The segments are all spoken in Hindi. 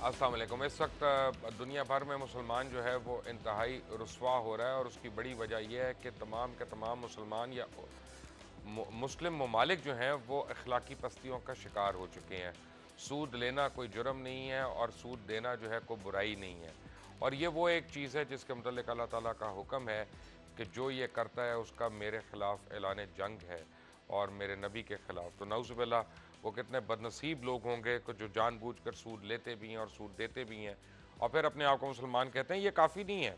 अस्सलाम वालेकुम। इस वक्त दुनिया भर में मुसलमान जो है वो इंतहाई रुस्वा हो रहा है और उसकी बड़ी वजह यह है कि तमाम के तमाम मुसलमान या मुस्लिम ममालिक जो हैं वो अखलाकी पस्तियों का शिकार हो चुके हैं। सूद लेना कोई जुर्म नहीं है और सूद देना जो है कोई बुराई नहीं है। और ये वो एक चीज़ है जिसके मुतल्लिक़ अल्लाह ताला का हुक्म है कि जो ये करता है उसका मेरे ख़िलाफ़ ऐलान जंग है और मेरे नबी के ख़िलाफ़। तो नऊज़ुबिल्लाह वो कितने बदनसीब लोग होंगे कि जो जानबूझकर सूद लेते भी हैं और सूद देते भी हैं और फिर अपने आप को मुसलमान कहते हैं। ये काफ़ी नहीं है।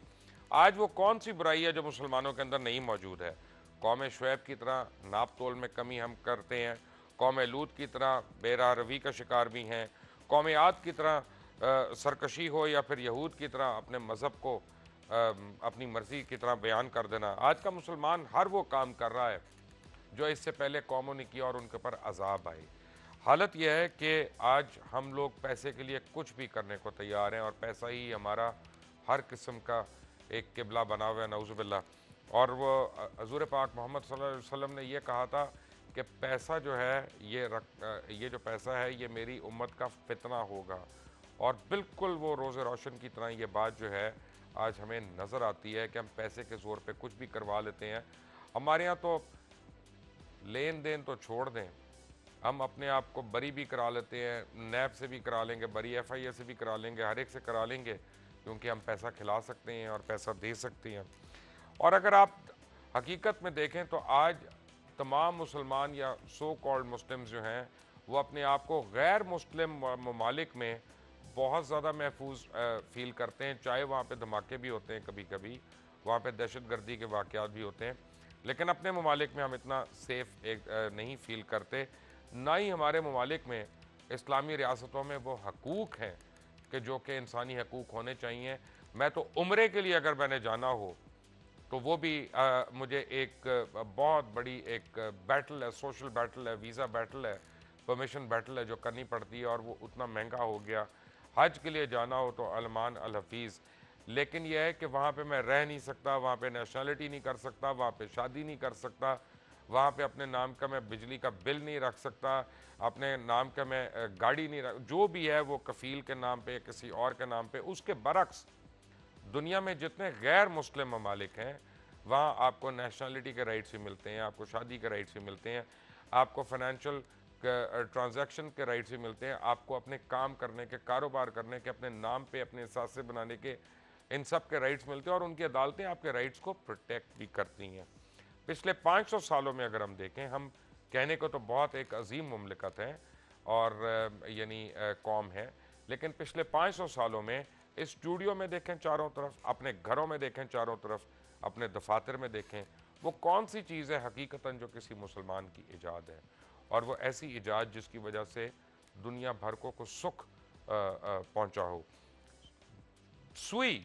आज वो कौन सी बुराई है जो मुसलमानों के अंदर नहीं मौजूद है? कौम शुएब की तरह नाप तोल में कमी हम करते हैं, कौम लूत की तरह बेराह रवी का शिकार भी हैं, कौम आद की तरह सरकशी हो या फिर यहूद की तरह अपने मज़हब को अपनी मर्ज़ी की तरह बयान कर देना। आज का मुसलमान हर वो काम कर रहा है जो इससे पहले कौमों ने किया और उनके ऊपर अज़ाब आए। हालत यह है कि आज हम लोग पैसे के लिए कुछ भी करने को तैयार हैं और पैसा ही हमारा हर किस्म का एक किबला बना हुआ है, नऊज़ुबिल्लाह। और वो हज़ूर पाक मोहम्मद सल्लल्लाहु अलैहि वसल्लम ने ये कहा था कि पैसा जो है ये जो पैसा है ये मेरी उम्मत का फितना होगा। और बिल्कुल वो रोज़े रोशन की तरह ये बात जो है आज हमें नज़र आती है कि हम पैसे के ज़ोर पे कुछ भी करवा लेते हैं। हमारे यहाँ तो लेन देन तो छोड़ दें, हम अपने आप को बरी भी करा लेते हैं, नैब से भी करा लेंगे, बरी एफआईए से भी करा लेंगे, हर एक से करा लेंगे क्योंकि हम पैसा खिला सकते हैं और पैसा दे सकते हैं। और अगर आप हकीकत में देखें तो आज तमाम मुसलमान या सो कॉल्ड मुस्लिम्स जो हैं वो अपने आप को गैर मुस्लिम ममालिक में बहुत ज़्यादा महफूज फील करते हैं, चाहे वहाँ पे धमाके भी होते हैं, कभी कभी वहाँ पे दहशत गर्दी के वाक़यात भी होते हैं, लेकिन अपने ममालिक में हम इतना सेफ नहीं फील करते। ना ही हमारे ममालिक में इस्लामी रियासतों में वो हकूक़ हैं कि जो कि इंसानी हकूक़ होने चाहिए। मैं तो उम्रे के लिए अगर मैंने जाना हो तो वो भी मुझे एक बहुत बड़ी एक बैटल है, सोशल बैटल है, वीज़ा बैटल है, परमिशन बैटल है जो करनी पड़ती है और वो उतना महंगा हो गया। हज के लिए जाना हो तो अलमान अल हफ़ीज़, लेकिन यह है कि वहाँ पे मैं रह नहीं सकता, वहाँ पे नेशनलिटी नहीं कर सकता, वहाँ पे शादी नहीं कर सकता, वहाँ पे अपने नाम का मैं बिजली का बिल नहीं रख सकता, अपने नाम का मैं गाड़ी नहीं रख, जो भी है वो कफ़ील के नाम पे किसी और के नाम पे। उसके बरक्स दुनिया में जितने गैर मुस्लिम ममालिक हैं वहाँ आपको नेशनलिटी के राइट्स भी मिलते हैं, आपको शादी के राइट्स भी मिलते हैं, आपको फाइनेंशियल ट्रांजैक्शन के राइट्स भी मिलते हैं, आपको अपने काम करने के, कारोबार करने के, अपने नाम पे अपने एहसास बनाने के, इन सब के राइट्स मिलते हैं और उनकी अदालतें आपके राइट्स को प्रोटेक्ट भी करती हैं। पिछले 500 सालों में अगर हम देखें, हम कहने को तो बहुत एक अजीम मुमलिकत है और यानी कौम है, लेकिन पिछले 500 सालों में इस स्टूडियो में देखें चारों तरफ, अपने घरों में देखें चारों तरफ, अपने दफातर में देखें, वो कौन सी चीज़ है हकीकतन जो किसी मुसलमान की ईजाद है और वो ऐसी ईजाद जिसकी वजह से दुनिया भर को कुछ सुख पहुंचा हो। सुई,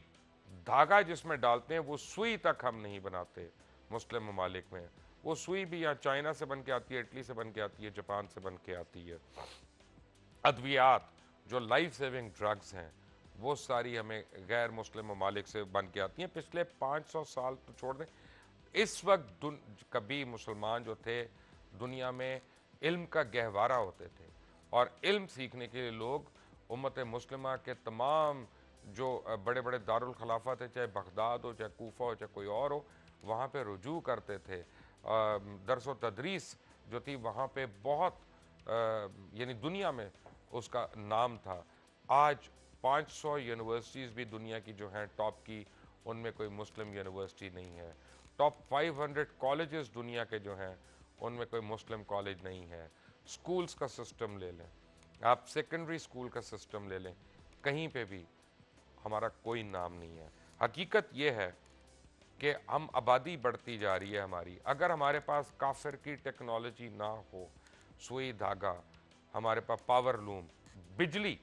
धागा जिसमें डालते हैं वो सुई तक हम नहीं बनाते मुस्लिम ममालिक में। वो सुई भी यहाँ चाइना से बन के आती है, इटली से बन के आती है, जापान से बन के आती है। अद्वियात जो लाइफ सेविंग ड्रग्स हैं वो सारी हमें गैर मुस्लिम ममालिक से बन के आती हैं। पिछले 500 साल तो छोड़ दें, इस वक्त कभी मुसलमान जो थे दुनिया में इल्म का गहवारा होते थे और इल्म सीखने के लिए लोग उम्मत मुस्लिमा के तमाम जो बड़े बड़े दारुल खिलाफा थे, चाहे बगदाद हो, चाहे कूफा हो, चाहे कोई और हो, वहाँ पे रुजू करते थे। दरस व तदरीस जो थी वहाँ पे बहुत यानी दुनिया में उसका नाम था। आज 500 यूनिवर्सिटीज़ भी दुनिया की जो हैं टॉप की, उनमें कोई मुस्लिम यूनिवर्सिटी नहीं है। टॉप 500 कॉलेजेस दुनिया के जो हैं उनमें कोई मुस्लिम कॉलेज नहीं है। स्कूल्स का सिस्टम ले लें, आप सेकेंडरी स्कूल का सिस्टम ले लें, कहीं पे भी हमारा कोई नाम नहीं है। हकीकत ये है कि हम आबादी बढ़ती जा रही है हमारी, अगर हमारे पास काफिर की टेक्नोलॉजी ना हो, सुई धागा, हमारे पास पावर लूम, बिजली,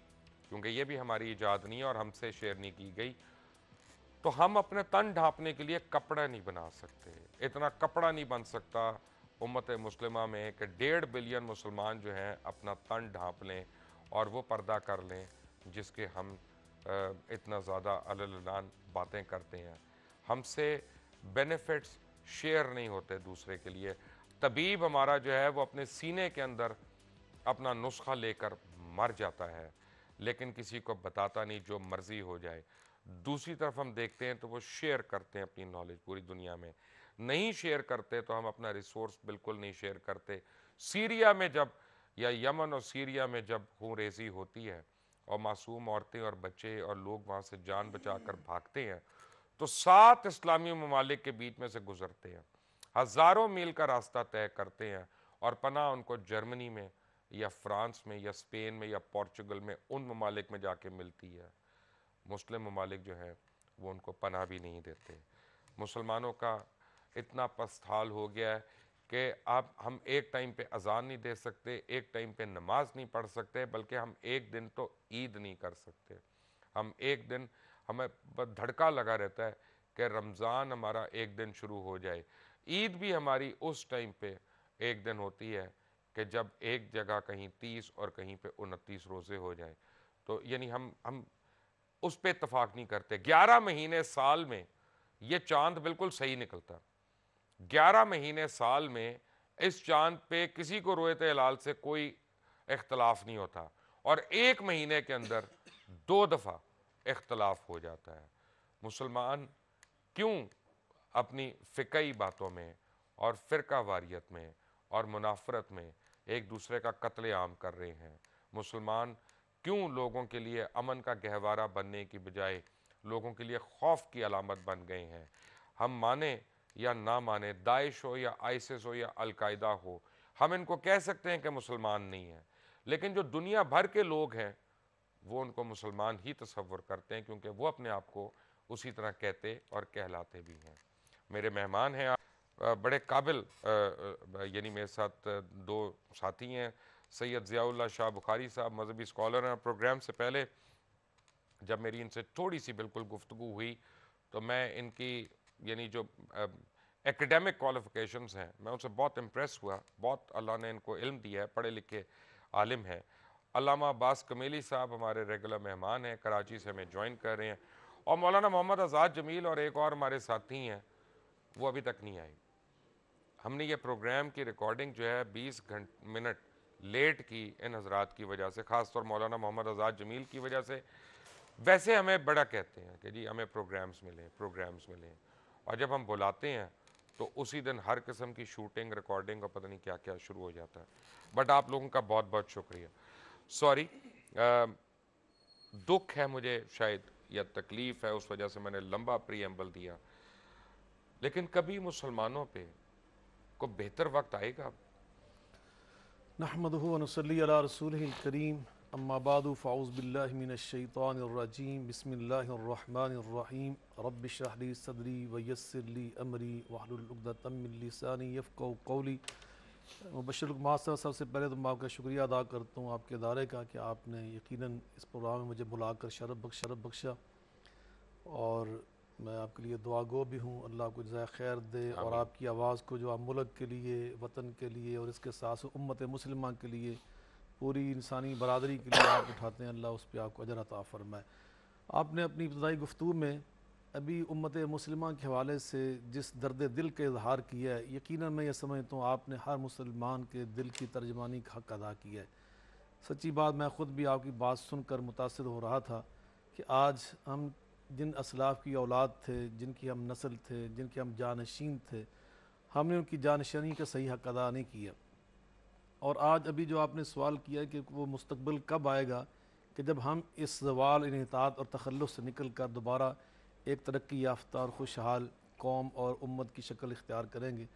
क्योंकि ये भी हमारी इजाद नहीं है और हमसे शेयर नहीं की गई, तो हम अपने तन ढांपने के लिए कपड़ा नहीं बना सकते। इतना कपड़ा नहीं बन सकता उम्मत मुस्लिमा में कि 1.5 बिलियन मुसलमान जो हैं अपना तन ढांप लें और वो पर्दा कर लें जिसके हम इतना ज़्यादा अललान बातें करते हैं। हमसे बेनिफिट्स शेयर नहीं होते दूसरे के लिए। तबीब हमारा जो है वो अपने सीने के अंदर अपना नुस्खा लेकर मर जाता है, लेकिन किसी को बताता नहीं, जो मर्जी हो जाए। दूसरी तरफ हम देखते हैं तो वो शेयर करते हैं अपनी नॉलेज पूरी दुनिया में। नहीं शेयर करते तो हम अपना रिसोर्स बिल्कुल नहीं शेयर करते। सीरिया में जब, या यमन और सीरिया में जब खून रेजी होती है और मासूम औरतें और बच्चे और लोग वहाँ से जान बचाकर भागते हैं, तो 7 इस्लामी ममालिक के बीच में से गुजरते हैं, हज़ारों मील का रास्ता तय करते हैं, और पनाह उनको जर्मनी में या फ्रांस में या स्पेन में या पोर्चुगल में उन ममालिक में जाके मिलती है। मुस्लिम ममालिक जो हैं वो उनको पनाह भी नहीं देते। मुसलमानों का इतना पस्त हाल हो गया है कि आप, हम एक टाइम पे अजान नहीं दे सकते, एक टाइम पे नमाज नहीं पढ़ सकते, बल्कि हम एक दिन तो ईद नहीं कर सकते। हम एक दिन, हमें धड़का लगा रहता है कि रमज़ान हमारा एक दिन शुरू हो जाए। ईद भी हमारी उस टाइम पे एक दिन होती है कि जब एक जगह कहीं 30 और कहीं पे 29 रोज़े हो जाए। तो यानी हम उस पर इतफाक नहीं करते। 11 महीने साल में ये चांद बिल्कुल सही निकलता। 11 महीने साल में इस चांद पे किसी को रोयत हिलाल से कोई इख्तलाफ नहीं होता, और एक महीने के अंदर 2 दफ़ा इख्तलाफ हो जाता है। मुसलमान क्यों अपनी फ़िक़ही बातों में और फ़िरका वारियत में और मुनाफरत में एक दूसरे का कत्ले आम कर रहे हैं? मुसलमान क्यों लोगों के लिए अमन का गहवारा बनने की बजाय लोगों के लिए खौफ की अलामत बन गए हैं? हम माने या ना माने, दाइश हो या आईसिस हो या अलकायदा हो, हम इनको कह सकते हैं कि मुसलमान नहीं है, लेकिन जो दुनिया भर के लोग हैं वो उनको मुसलमान ही तसव्वुर करते हैं, क्योंकि वो अपने आप को उसी तरह कहते और कहलाते भी हैं। मेरे मेहमान हैं बड़े काबिल, यानी मेरे साथ 2 साथी हैं। सैयद ज़ियाउल्लाह शाह बुखारी साहब मजहबी स्कॉलर हैं। प्रोग्राम से पहले जब मेरी इनसे थोड़ी सी बिल्कुल गुफ्तगू हुई तो मैं इनकी, यानी जो एकेडमिक क्वालिफ़िकेशंस हैं, मैं उनसे बहुत इम्प्रेस हुआ। बहुत अल्लाह ने इनको इल्म दिया है, पढ़े लिखे आलिम हैं। अल्लामा अब्बास कमेली साहब हमारे रेगुलर मेहमान हैं, कराची से हमें ज्वाइन कर रहे हैं। और मौलाना मोहम्मद आज़ाद जमील और एक और हमारे साथी हैं, वो अभी तक नहीं आए। हमने ये प्रोग्राम की रिकॉर्डिंग जो है 20 मिनट लेट की इन हजरात की वजह से, ख़ासतौर मौलाना मोहम्मद आज़ाद जमील की वजह से। वैसे हमें बड़ा कहते हैं कि जी हमें प्रोग्राम्स मिलें, और जब हम बुलाते हैं तो उसी दिन हर किस्म की शूटिंग, रिकॉर्डिंग और पता नहीं क्या क्या शुरू हो जाता है। बट आप लोगों का बहुत बहुत शुक्रिया। सॉरी, दुख है मुझे शायद, या तकलीफ़ है, उस वजह से मैंने लंबा प्रीएम्बल दिया, लेकिन कभी मुसलमानों पे को बेहतर वक्त आएगा। नहमदुहु व नुसल्ली अला रसूलिहिल करीम, अम्मा बादु फ़ाऊज़ु बिल्लाहि मिनश शैतानिर रजीम, बिस्मिल्लाहिर रहमानिर रहीम, रब्बि इश्रह ली सदरी व यस्सिर ली अमरी वहलुल उक़दतम मिन लिसानी यफ़क़हू क़ौली। मुबश्शिर मास्टर, सबसे पहले तो मैं आपका शुक्रिया अदा करता हूँ आपके इदारे का कि आपने यकीनन इस प्रोग्राम में मुझे बुलाकर शरफ़ बख्शा, और मैं आपके लिए दुआ गो भी हूँ। अल्लाह को जज़ाए खैर दे, और आमीन। आपकी आवाज़ को जो आप मुल्क के लिए, वतन के लिए, और इसके साथ साथ उम्मत मुस्लिमा के लिए, पूरी इंसानी बरादरी के लिए आप उठाते हैं, अल्लाह उस पर आपको अजर अता फ़रमाए। आपने अपनी इब्तदाई गुफ्तगू में अभी उम्मत मुस्लिमा के हवाले से जिस दर्द दिल का इजहार किया है, यकीनन मैं ये समझता हूँ आपने हर मुसलमान के दिल की तर्जमानी का हक़ अदा किया है। सच्ची बात, मैं ख़ुद भी आपकी बात सुनकर मुतासिर हो रहा था कि आज हम जिन असलाफ़ की औलाद थे, जिनकी हम नस्ल थे, जिनके हम जानशीन थे, हमने उनकी जानशीनी का सही हक़ अदा नहीं किया। और आज अभी जो आपने सवाल किया कि वो मुस्तक़बिल कब आएगा कि जब हम इस ज़वाल, इन्हितात और तख़ल्लुस से निकल कर दोबारा एक तरक्की याफ्ता और खुशहाल कौम और उम्मत की शक्ल इख्तियार करेंगे।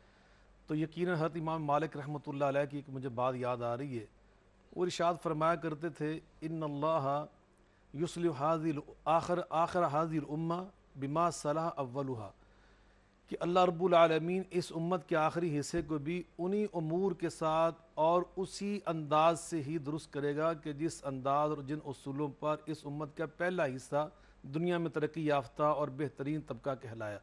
तो यकीनन हज़रत इमाम मालिक रहमतुल्लाह अलैह की एक मुझे बात याद आ रही है। वो इरशाद फरमाया करते थे, इन्नल्लाह युस्लिहु हाज़िल आखिर हाज़िल उम्मा बिमा सलह अव्वलुहा, कि अल्लाह रब्बुल आलमीन इस उम्मत के आखिरी हिस्से को भी उन्हीं उमूर के साथ और उसी अंदाज से ही दुरुस्त करेगा कि जिस अंदाज और जिन उसूलों पर इस उम्मत का पहला हिस्सा दुनिया में तरक्की याफ्ता और बेहतरीन तबका कहलाया।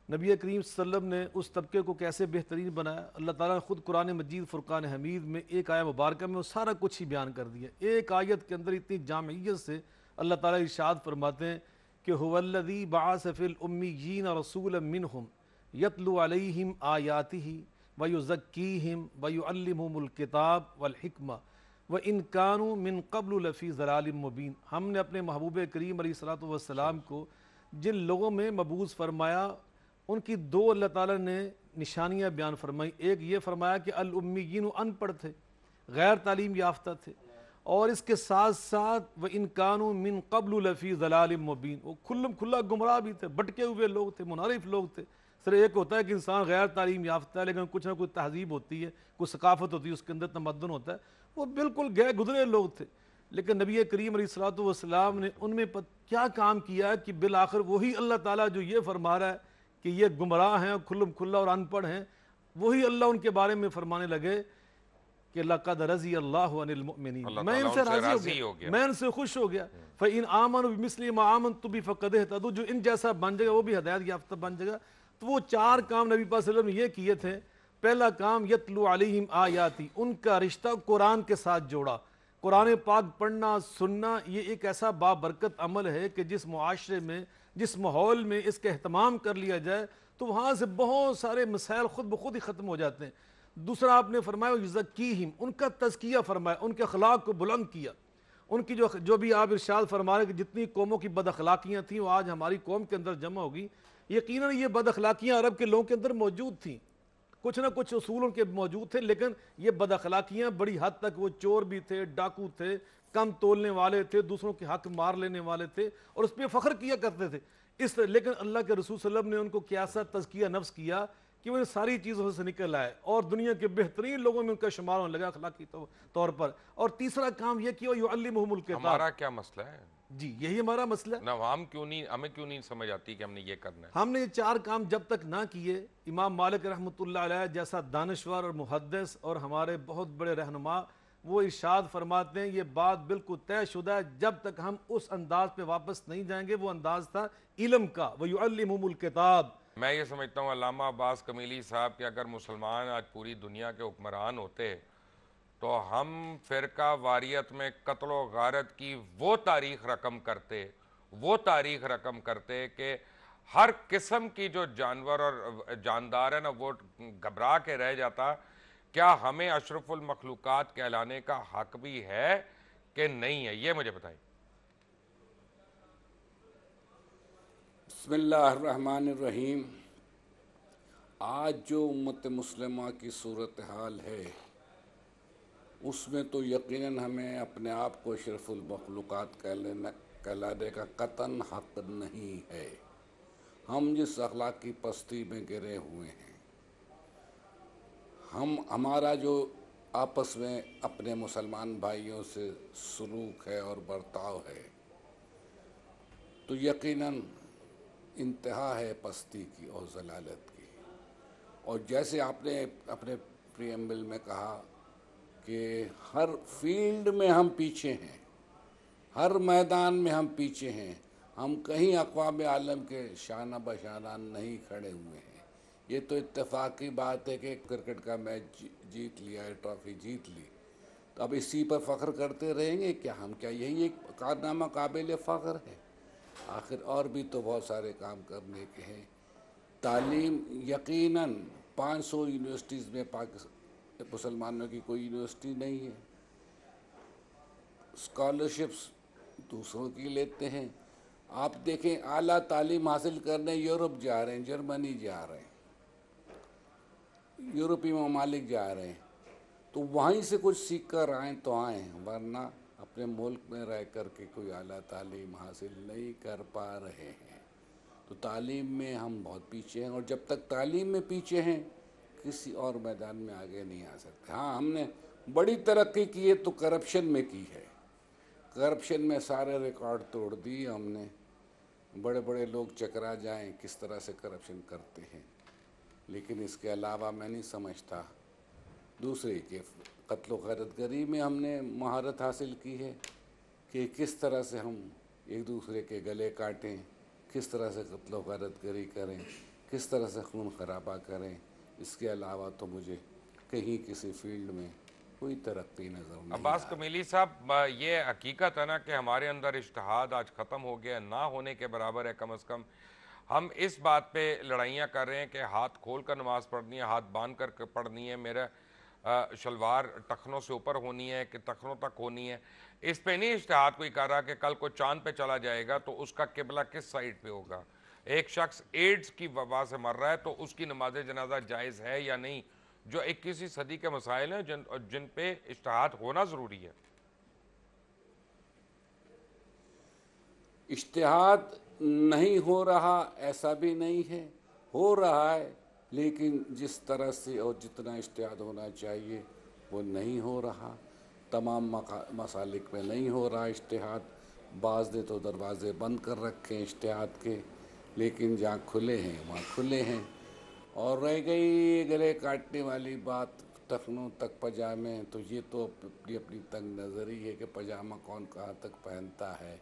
नबी करीम सल्लल्लाहु अलैहि वसल्लम ने उस तबके को कैसे बेहतरीन बनाया, अल्लाह ताला ने ख़ुद कुरान मजीद फ़ुरक़ान हमीद में एक आया मुबारक में वो सारा कुछ ही बयान कर दिया। एक आयत के अंदर इतनी जामियत से अल्लाह ताला इरशाद फरमाते हैं कि हुवल्लज़ी बअस फ़िल उम्मिय्यीन रसूलन मिनहुम यतलू अलैहिम आयातिही व युज़क्कीहिम व युअल्लिमुहुमुल किताब वल हिकमा व इनकानु मिन क़ब्लु लफ़ी ज़लालिम मुबीन। हमने अपने महबूब करीम अलैहिस्सलातु वस्सलाम को जिन लोगों में मबूस फरमाया उनकी दो अल्लाह ताला ने निशानियाँ बयान फरमाई। एक ये फरमाया कि अल उम्मीयीन, अनपढ़ थे, गैर तालीम याफ्ता थे, और इसके साथ साथ व इनकानु मिन क़ब्लु लफ़ी ज़लालिम मुबीन, वो खुल्ला गुमराह भी थे, भटके हुए लोग थे, मुनारिफ लोग थे। सर एक होता है कि इंसान गैर तालीम याफ्ता है लेकिन कुछ ना कुछ तहजीब होती है, कुछ सकाफ़त होती है, उसके अंदर तमद्दुन होता है, वो बिल्कुल गए गुजरे लोग थे। लेकिन नबी करीम अलैहिस्सलातु वस्सलाम ने उनमें क्या काम किया कि बिल आखिर वही अल्लाह ताला जो ये फरमा रहा है कि ये गुमराह हैं, खुल्ला और अनपढ़ हैं, वही अल्लाह उनके बारे में फरमाने लगे कि लक़द रज़ी अल्लाहु अनिल मुमिनीन, मैं इनसे राज़ी हो गया, मैं इनसे खुश हो गया। फ़इन आमनु बिमिस्लि मा आमनतु बिही फ़क़द इहतदू, जो इन जैसा बन जाएगा वो भी हिदायत याफ्ता बन जाएगा। तो वो चार काम नबी पाक सल्लल्लाहु अलैहि वसल्लम ने ये किए थे। पहला काम यतलू अलैहिम आयाती, उनका रिश्ता कुरान के साथ जोड़ा। कुरान पाक पढ़ना सुनना ये एक ऐसा बाबरकत अमल है कि जिस मुआशरे में, जिस माहौल में इसका एहतमाम कर लिया जाए तो वहाँ से बहुत सारे मसाइल खुद ब खुद ही ख़त्म हो जाते हैं। दूसरा आपने फरमाया युज़क्कीहिम, उनका तज़किया फरमाया, उनके अखलाक को बुलंद किया। उनकी जो भी आप इरशाद फरमा रहे कि जितनी कौमों की बदअखलाकियाँ थीं वो आज हमारी कौम के अंदर जमा होगी। यकीनन ये बदअखलाकियाँ अरब के लोगों के अंदर मौजूद थीं, कुछ ना कुछ उसूल उनके मौजूद थे, लेकिन ये बदअखलाकियाँ बड़ी हद तक, वो चोर भी थे, डाकू थे, कम तोलने वाले थे, दूसरों के हक मार लेने वाले थे और उस पर फ़ख्र किया करते थे। इस तरह लेकिन अल्लाह के रसूल सल्लल्लाहु अलैहि वसल्लम ने उनको क्या सा तज़किया नफ्स किया कि वो इन सारी चीज़ों से निकल आए और दुनिया के बेहतरीन लोगों में उनका शुमार होने लगा अखलाकी तौर पर। और तीसरा काम यह किया युअल्लिमुहुमुल किताब। हमारा क्या मसला है जी, यही हमारा मसला है ना, हमें क्यों नहीं समझ आती कि हमने ये करना है। हमने ये चार काम जब तक ना किए, इमाम मालिक रहमतुल्लाह अलैह जैसा दानश्वर और मुहद्दिस और हमारे बहुत बड़े रहनुमा वो इरशाद फरमाते हैं, ये बात बिल्कुल तयशुदा है, जब तक हम उस अंदाज पे वापस नहीं जाएंगे, वो अंदाज था इल्म का, व युअल्लिमुहुमुल किताब। मैं ये समझता हूँ अल्लामा अब्बास कमीली साहब कि अगर मुसलमान आज पूरी दुनिया के हुक्मरान होते तो हम फ़िरका वारियत में कत्ल व गारत की वो तारीख़ रकम करते कि हर किस्म की जो जानवर और जानदार है ना वो घबरा के रह जाता। क्या हमें अशरफुल मखलूक़ात कहलाने का हक भी है कि नहीं है, ये मुझे बताइए। बिस्मिल्लाहिर्रहमानिर्रहीम। आज जो उम्मत मुस्लिमा की सूरत हाल है उसमें तो यकीनन हमें अपने आप को अशरफुल मखलूक़ात कहलाने का कतन हक नहीं है। हम जिस अखलाकी पस्ती में गिरे हुए हैं, हमारा जो आपस में अपने मुसलमान भाइयों से सलूक है और बर्ताव है, तो यकीनन इंतहा है पस्ती की और ज़लालत की। और जैसे आपने अपने प्रीएम्बल में कहा कि हर फील्ड में हम पीछे हैं, हर मैदान में हम पीछे हैं, हम कहीं अक़वाम आलम के शाना बशाना नहीं खड़े हुए हैं। ये तो इत्तेफाकी बात है कि क्रिकेट का मैच जीत लिया है, ट्रॉफी जीत ली, तो अब इसी पर फ़ख्र करते रहेंगे क्या हम? क्या यही एक कारनामा काबिल फ़ख्र है? आखिर और भी तो बहुत सारे काम करने के हैं। तालीम यकीनन 500 यूनिवर्सिटीज़ में पाकिस्तान मुसलमानों की कोई यूनिवर्सिटी नहीं है। स्कॉलरशिप्स दूसरों की लेते हैं। आप देखें आला तालीम हासिल करने यूरोप जा रहे हैं, जर्मनी जा रहे हैं, यूरोपीय ममालिक जा रहे हैं, तो वहीं से कुछ सीख कर आएँ तो आएँ, वरना अपने मुल्क में रह कर के कोई आला तालीम हासिल नहीं कर पा रहे हैं। तो तालीम में हम बहुत पीछे हैं और जब तक तालीम में पीछे हैं किसी और मैदान में आगे नहीं आ सकते। हाँ, हमने बड़ी तरक्की की है तो करप्शन में की है। करप्शन में सारे रिकॉर्ड तोड़ दिए हमने। बड़े बड़े लोग चकरा जाएं किस तरह से करप्शन करते हैं, लेकिन इसके अलावा मैं नहीं समझता। दूसरे के कत्ल ग़ारतगरी में हमने महारत हासिल की है कि किस तरह से हम एक दूसरे के गले काटें, किस तरह से कत्ल ग़ारतगरी करें, किस तरह से खून खराबा करें। इसके अलावा तो मुझे कहीं किसी फील्ड में कोई तरक्की नज़र नहीं। अब्बास कमीली साहब, ये हकीकत है ना कि हमारे अंदर इज्तिहाद आज ख़त्म हो गया, ना होने के बराबर है। कम अज़ कम हम इस बात पे लड़ाइयाँ कर रहे हैं कि हाथ खोल कर नमाज़ पढ़नी है, हाथ बांध कर पढ़नी है। शलवार टखनों से ऊपर होनी है कि टखनों तक होनी है, इस पे नहीं इज्तिहाद कोई कर रहा कि कल को चांद पे चला जाएगा तो उसका किबला किस साइड पे होगा। एक शख्स एड्स की वबा से मर रहा है तो उसकी नमाज जनाजा जायज़ है या नहीं, जो 21वीं सदी के मसाइल हैं जिन पे इज्तिहाद होना ज़रूरी है। इज्तिहाद नहीं हो रहा ऐसा भी नहीं है, हो रहा है, लेकिन जिस तरह से और जितना इज्तिहाद होना चाहिए वो नहीं हो रहा। तमाम मसालिक में नहीं हो रहा इज्तिहाद। बाज़ ने तो दरवाज़े बंद कर रखे हैं इज्तिहाद के, लेकिन जहाँ खुले हैं वहाँ खुले हैं। और रह गई गले काटने वाली बात, टखनों तक पजामे, तो ये तो अपनी अपनी तंग नज़री है कि पजामा कौन कहाँ तक पहनता है।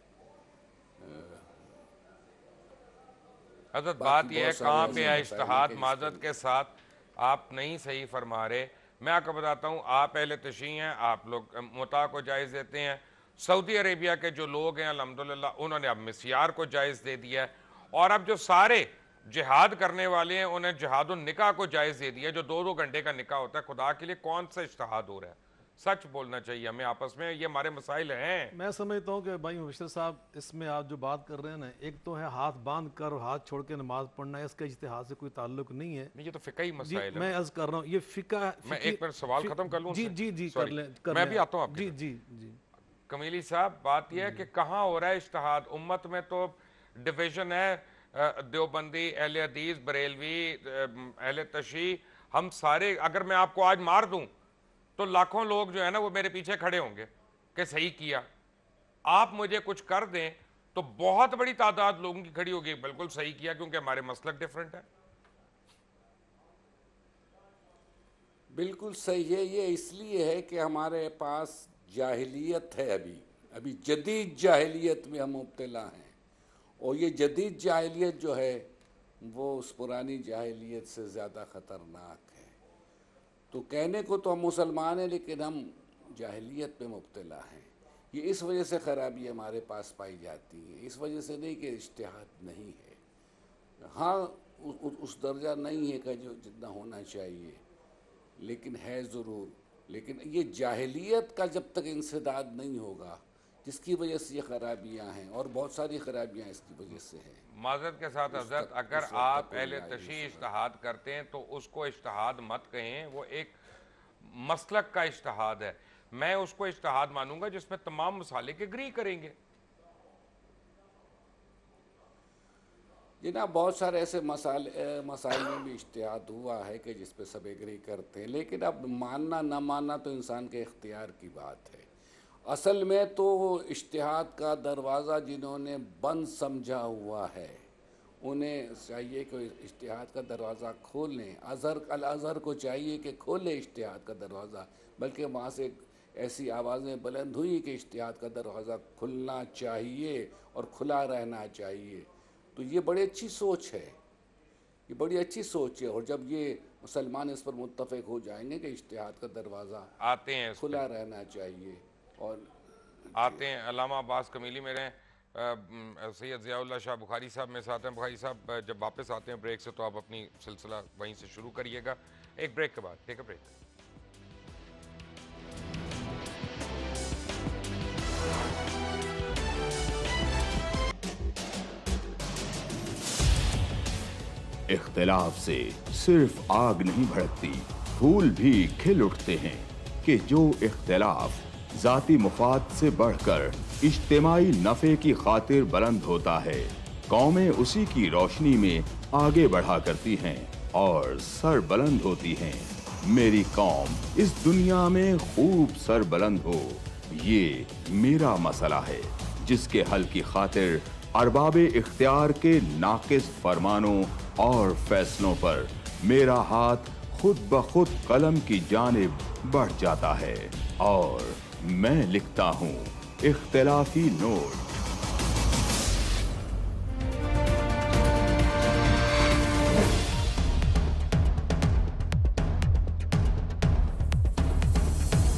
हज़रत बात यह है कहाँ पे है इज्तिहाद। माज़रत के साथ आप नहीं सही फरमा रहे। मैं आपको बताता हूँ, आप अहले तशरीह हैं, आप लोग मुता को जायज़ देते हैं। सऊदी अरेबिया के जो लोग हैं अल्हम्दुलिल्लाह उन्होंने अब मिस्यार को जायज़ दे दिया है, और अब जो सारे जिहाद करने वाले हैं उन्हें जिहादुन निकाह को जायज़ दे दिया, जो 2-2 घंटे का निकाह होता है। खुदा के लिए कौन सा इज्तिहाद हो रहा है? सच बोलना चाहिए हमें आपस में, ये हमारे मसाइल हैं। मैं समझता हूँ कि भाई मुबशर साहब, इसमें आप जो बात कर रहे हैं ना, एक तो है हाथ बांध कर और हाथ छोड़ के नमाज पढ़ना है, इसका इज्तिहाद से कोई ताल्लुक नहीं है। ये तो फिका ही मसाइल है। मैं अर्ज कर रहा हूँ ये फिका। मैं एक मिनट सवाल खत्म कर लूँ। जी जी जी कर लें, मैं भी आता हूँ आपके। जी जी जी कमीली साहब, बात यह है कि कहाँ हो रहा है इज्तिहाद। उम्मत में तो डिवीजन है, देवबंदी, अहले हदीस, बरेलवी, अहले तशरीह, हम सारे। अगर मैं आपको आज मार दूं तो लाखों लोग जो है ना वो मेरे पीछे खड़े होंगे कि सही किया। आप मुझे कुछ कर दें तो बहुत बड़ी तादाद लोगों की खड़ी होगी, बिल्कुल सही किया, क्योंकि हमारे मसलक डिफरेंट है। बिल्कुल सही है। ये इसलिए है कि हमारे पास जाहिलियत है, अभी जदीद जाहिलियत में हम मुब्तला हैं, और ये जदीद जाहिलियत जो है वो उस पुरानी जाहिलियत से ज़्यादा ख़तरनाक है। तो कहने को तो हम मुसलमान हैं, लेकिन हम जाहिलियत में मुब्तला हैं। ये इस वजह से ख़राबी हमारे पास पाई जाती है, इस वजह से नहीं कि इज्तिहाद नहीं है। हाँ, उस दर्जा नहीं है कि जो जितना होना चाहिए, लेकिन है ज़रूर। लेकिन ये जाहिलियत का जब तक इंसदाद नहीं होगा, जिसकी वजह से ये खराबियाँ हैं, और बहुत सारी खराबियाँ इसकी वजह से हैं। माज़रत के साथ हज़रत, अगर आप अहले तशरीह इज्तिहाद करते हैं तो उसको इज्तिहाद मत कहें, वो एक मसलक का इज्तिहाद है। मैं उसको इज्तिहाद मानूंगा जिसमें तमाम मसालिक एग्री करेंगे। जनाब, बहुत सारे ऐसे मसाइल में भी इज्तिहाद हुआ है कि जिस पे सब एग्री करते हैं, लेकिन अब मानना ना मानना तो इंसान के इख्तियार की बात है। असल में तो इज्तिहाद का दरवाज़ा जिन्होंने बंद समझा हुआ है, उन्हें चाहिए कि इज्तिहाद का दरवाज़ा खोलें। अज़हर को चाहिए कि खोले इज्तिहाद का दरवाज़ा, बल्कि वहाँ से ऐसी आवाज़ें बुलंद हुई कि इज्तिहाद का दरवाज़ा खुलना चाहिए और खुला रहना चाहिए। तो ये बड़ी अच्छी सोच है, ये बड़ी अच्छी सोच है। और जब ये मुसलमान इस पर मुत्तफ़िक हो जाएंगे कि इज्तिहाद का दरवाज़ा आते हैं खुला रहना चाहिए। और आते हैं अल्लामा अब्बास कमीली मेरे, सैयद ज़ियाउल्लाह शाह बुखारी साहब मेरे साथ हैं। बुखारी साहब जब वापस आते हैं ब्रेक से तो आप अपनी सिलसिला वहीं से शुरू करिएगा। एक ब्रेक के बाद, टेक अ ब्रेक। इख्तिलाफ से सिर्फ आग नहीं भड़कती, फूल भी खिल उठते हैं कि जो इख्तिलाफ जाती मुफाद से बढ़कर इज्तिमाई नफ़े की खातिर बुलंद होता है, कौमें उसी की रोशनी में आगे बढ़ा करती हैं और सर बुलंद होती हैं। मेरी कौम इस दुनिया में खूब सर बुलंद हो, ये मेरा मसला है, जिसके हल की खातिर अरबाबे इख्तियार के नाकिस फरमानों और फैसलों पर मेरा हाथ खुद ब खुद कलम की जानिब बढ़ जाता है और मैं लिखता हूँ इख्तिलाफी नोट।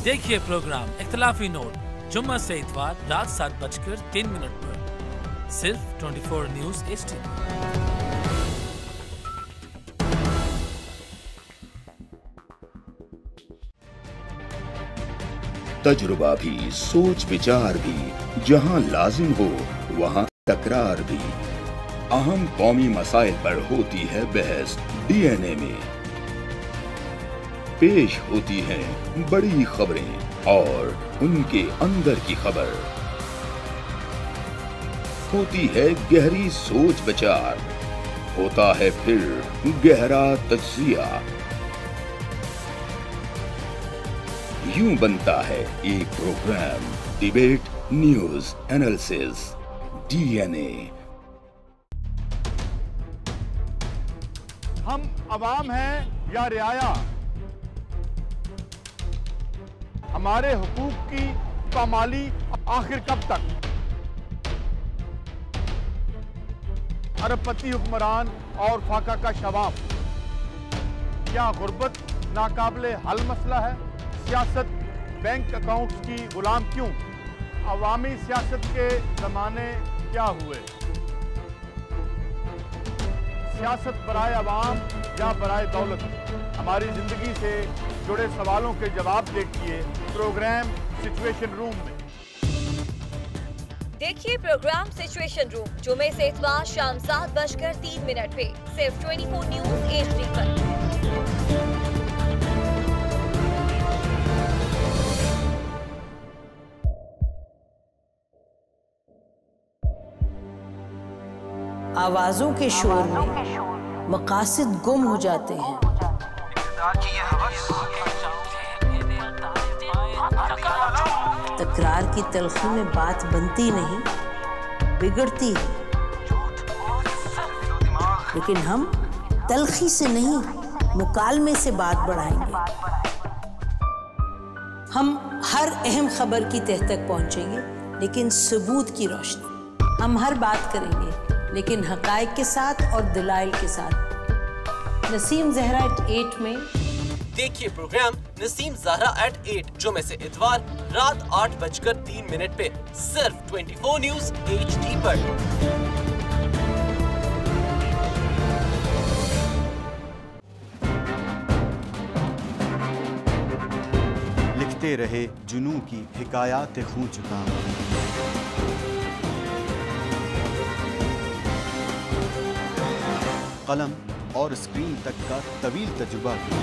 देखिए प्रोग्राम इख्तिलाफी नोट जुम्मा से इतवार रात 7:03 पर सिर्फ 24 न्यूज़ HD। तजुर्बा भी, सोच विचार भी, जहां लाजिम हो वहां तकरार भी। अहम कौमी मसाइल पर होती है बहस DNA में। पेश होती हैं बड़ी खबरें और उनके अंदर की खबर। होती है गहरी सोच विचार, होता है फिर गहरा तज्जिया। यूं बनता है एक programme, debate news analysis DNA। हम अवाम हैं या रियाया, हमारे हुकूक की पामाली आखिर कब तक? अरबपति हुक्मरान और फाका का शवाब, क्या गुर्बत नाकाबिले हल मसला है? सियासत बैंक अकाउंट्स की गुलाम क्यों? अवामी सियासत के जमाने क्या हुए? सियासत बराए अवाम या बराए दौलत? हमारी जिंदगी से जुड़े सवालों के जवाब देखिए प्रोग्राम सिचुएशन रूम में। देखिए प्रोग्राम सिचुएशन रूम जुमे से इतवार शाम 7:03 पे सिर्फ 24 न्यूज HD पर। आवाजों के शोर में मकासद गुम हो जाते हैं। तकरार की तलखी में बात बनती नहीं, बिगड़ती है। लेकिन हम तलखी से नहीं, मुकालमे से बात बढ़ाएंगे। हम हर अहम खबर की तह तक पहुंचेंगे, लेकिन सबूत की रोशनी। हम हर बात करेंगे, लेकिन हकायक के साथ और दलाइल के साथ। नसीम जहरा at 8 में देखिए प्रोग्राम नसीम ज़हरा at 8 जुमे से इतवार रात 8:03 पे सिर्फ 24 न्यूज HD पर। लिखते रहे जुनू की हिकायात खूं चुका, कलम और स्क्रीन तक का तवील तजुर्बा किया।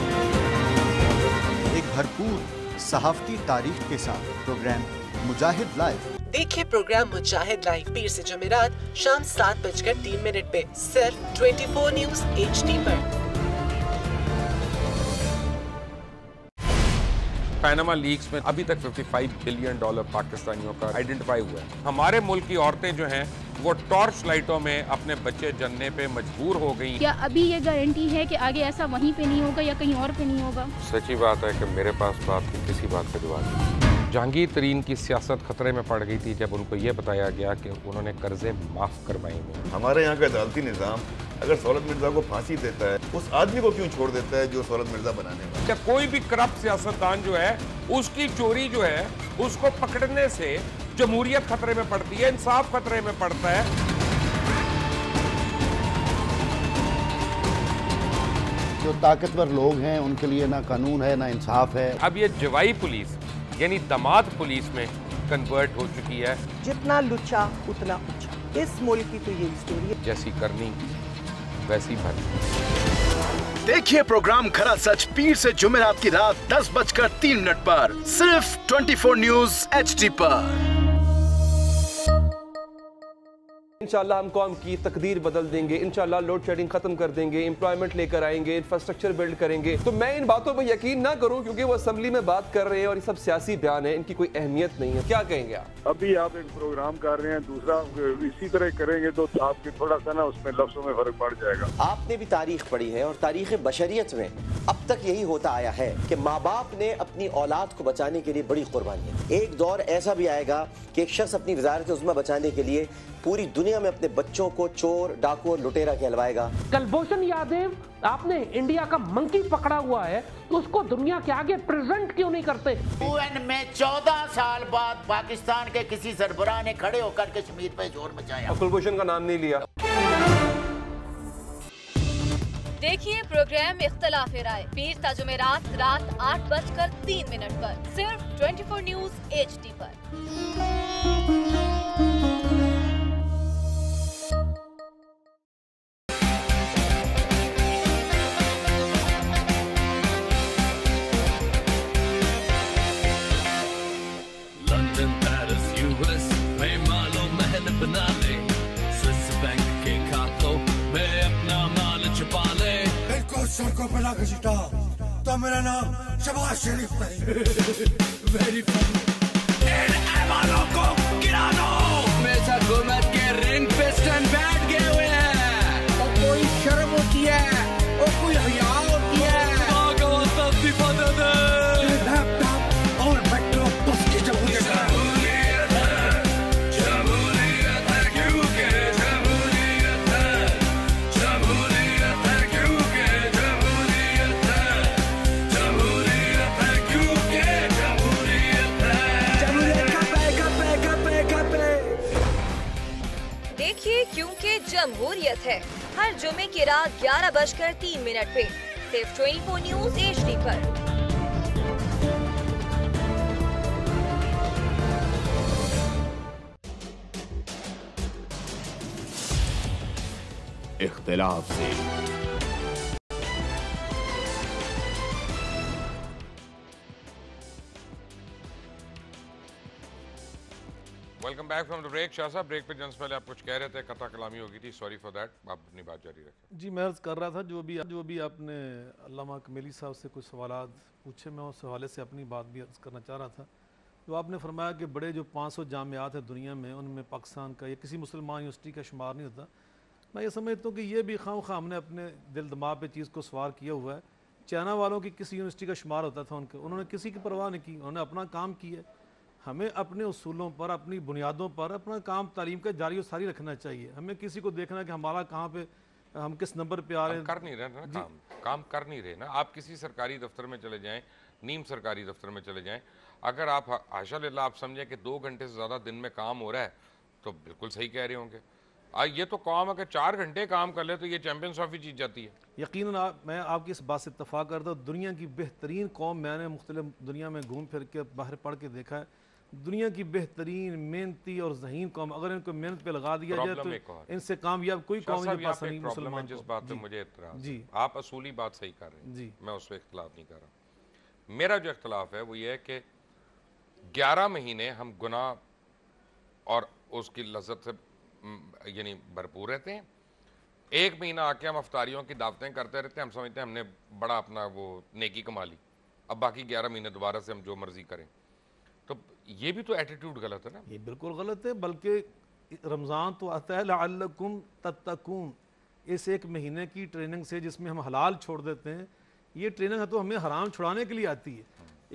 एक भरपूर सहाफती तारीख के साथ प्रोग्राम मुजाहिद लाइव। देखिए प्रोग्राम मुजाहिद लाइव पीर से जुमेरात शाम 7:03 पे सिर्फ 24 न्यूज HD पर। पैनामा लीक्स में अभी तक $55 बिलियन पाकिस्तानियों का आइडेंटिफाई हुआ है। हमारे मुल्क की औरतें जो हैं वो टॉर्च लाइटों में अपने बच्चे जनने पे मजबूर हो गई। क्या अभी ये गारंटी है कि आगे ऐसा वहीं पे नहीं होगा या कहीं और पे नहीं होगा? सच्ची बात है कि मेरे पास तो आपकी किसी बात का जवाब नहीं। जहांगीर तरीन की सियासत खतरे में पड़ गई थी जब उनको ये बताया गया कि उन्होंने कर्जे माफ करवाए हैं। हमारे यहाँ का अदालती निज़ाम अगर सौलत मिर्जा को फांसी देता है, उस आदमी को क्यों छोड़ देता है जो सौलत मिर्जा बनाने वाला? क्या कोई भी करप्ट सियासतदान जो है उसकी चोरी जो है उसको पकड़ने से जमहूरियत खतरे में पड़ती है, इंसाफ खतरे में पड़ता है। जो ताकतवर लोग हैं उनके लिए ना कानून है ना इंसाफ है। अब ये जवाई पुलिस यानी दामाद पुलिस में कन्वर्ट हो चुकी है। जितना लुच्चा उतना ऊंचा, इस मुल्क की तो ये स्टोरी है। जैसी करनी वैसी भरनी। देखिए प्रोग्राम खरा सच पीर से जुमेरात की रात 10:03 पर सिर्फ 24 न्यूज HD पर। इंशाल्लाह हम कौम की तकदीर बदल देंगे, इंशाल्लाह लोड शेडिंग खत्म कर देंगे, एम्प्लॉयमेंट लेकर आएंगे, इंफ्रास्ट्रक्चर बिल्ड करेंगे। तो मैं इन बातों पर यकीन ना करूं क्योंकि वो असेंबली में बात कर रहे हैं और ये सब सियासी बयान है, इनकी कोई अहमियत नहीं है। क्या कहेंगे आप? अभी आप एक प्रोग्राम कर रहे हैं, दूसरा इसी तरह करेंगे तो आपके थोड़ा सा ना उसमें लफ्जों में फर्क पड़ जाएगा। आपने भी तारीख पढ़ी है और तारीख बशरियत में अब तक यही होता आया है कि माँ बाप ने अपनी औलाद को बचाने के लिए बड़ी कुर्बानियां। एक दौर ऐसा भी आएगा कि एक शख्स अपनी वजारत उज़्मा बचाने के लिए पूरी दुनिया में अपने बच्चों को चोर, डाकू और लुटेरा कहलवाएगा। कुलभूषण यादव, आपने इंडिया का मंकी पकड़ा हुआ है तो उसको दुनिया के आगे प्रेजेंट क्यों नहीं करते? UN में 14 साल बाद पाकिस्तान के किसी सरबराह ने खड़े होकर कश्मीर पे जोर मचाया। कुलभूषण का नाम नहीं लिया। देखिए प्रोग्राम इख्तलाफ राय पीर ता जुमेरात रात 8:03 पर सिर्फ 24 न्यूज HD पर। लंदन पेरिस US में मालो महल बना ले, स्विस बैंक के खातों में अपना माल छुपा ले। इनको सड़कों पर लाकर छिटा तो मेरा नाम शबाज शरीफ नहीं। Very funny. इन ऐवानों को गिरा दो। हमेशा हुकूमत के रिंग पे स्टैंड बैठ गए हुए हैं। और कोई शर्म होती है और कोई हया होती है। लैपटॉप और मेट्रो बस की जमहूरियत है। देखिए क्योंकि जमहूरियत है हर जुमे की रात 11:03 पे सिर्फ 24 न्यूज HD पर। इख्तिलाफ से welcome back from the break. Shah साहब, ब्रेक पे जन्स पहले आप कुछ कह रहे थे, कथा कलामी हो गई थी, सॉरी फॉर दैट, आप अपनी बात जारी रखें। जी मैं अर्ज़ कर रहा था जो भी आपने अल्लामा कमेली साहब से कुछ सवालात पूछे, मैं उस हवाले से अपनी बात भी अर्ज़ करना चाह रहा था। जो आपने फरमाया कि बड़े जो 500 जामियात हैं दुनिया में, उनमें पाकिस्तान का या किसी मुसलमान यूनिवर्सिटी का शुमार नहीं होता। मैं ये समझता हूँ कि ये भी खाम हमने अपने दिल दिमाग पे चीज़ को सवार किया हुआ है। चाइना वालों की किसी यूनिवर्सिटी का शुमार होता था उन्होंने किसी की परवाह नहीं की, उन्होंने अपना काम किया। हमें अपने उसूलों पर, अपनी बुनियादों पर अपना काम तालीम का जारी और सारी रखना चाहिए। हमें किसी को देखना कि हमारा कहाँ पे, हम किस नंबर पे आ रहे हैं। कर नहीं रहे ना काम कर नहीं रहे ना। आप किसी सरकारी दफ्तर में चले जाएं, नीम सरकारी दफ्तर में चले जाएं, अगर आप हाशा लिल्लाह आप समझें कि 2 घंटे से ज़्यादा दिन में काम हो रहा है तो बिल्कुल सही कह रहे होंगे। ये तो कौम अगर 4 घंटे काम कर ले तो ये चैंपियंस ट्रॉफी जीत जाती है। यकीनन मैं आपकी इस बात से इत्तफाक करता हूँ। दुनिया की बेहतरीन कौम मैंने मुख्तलिफ दुनिया में घूम फिर के बाहर पढ़ के देखा है। दुनिया की बेहतरीन मेहनती और ज़हीन कौम, अगर इनको मेहनत पे लगा दिया जाए तो इनसे कामयाब कोई कौम नहीं पास नहीं। मुसलमान जिस बात पे मुझे इतराज़ जी, आप असूली बात सही कर रहे हैं जी, मैं उस पर इख्तलाफ नहीं कर रहा। मेरा जो इख्तलाफ है वो ये है कि 11 महीने हम गुनाह और उसकी लज्जत से यानी भरपूर रहते हैं। 1 महीना आके हम अफ्तारियों की दावतें करते रहते हैं, हम समझते हैं हमने बड़ा अपना वो नेकी कमा ली, अब बाकी 11 महीने दोबारा से हम जो मर्जी करें। तो ये भी तो एटीट्यूड गलत है ना। ये बिल्कुल गलत है, बल्कि रमज़ान तो आता है लअल्लकुम तत्तकून, इस 1 महीने की ट्रेनिंग से जिसमें हम हलाल छोड़ देते हैं, ये ट्रेनिंग है तो हमें हराम छुड़ाने के लिए आती है।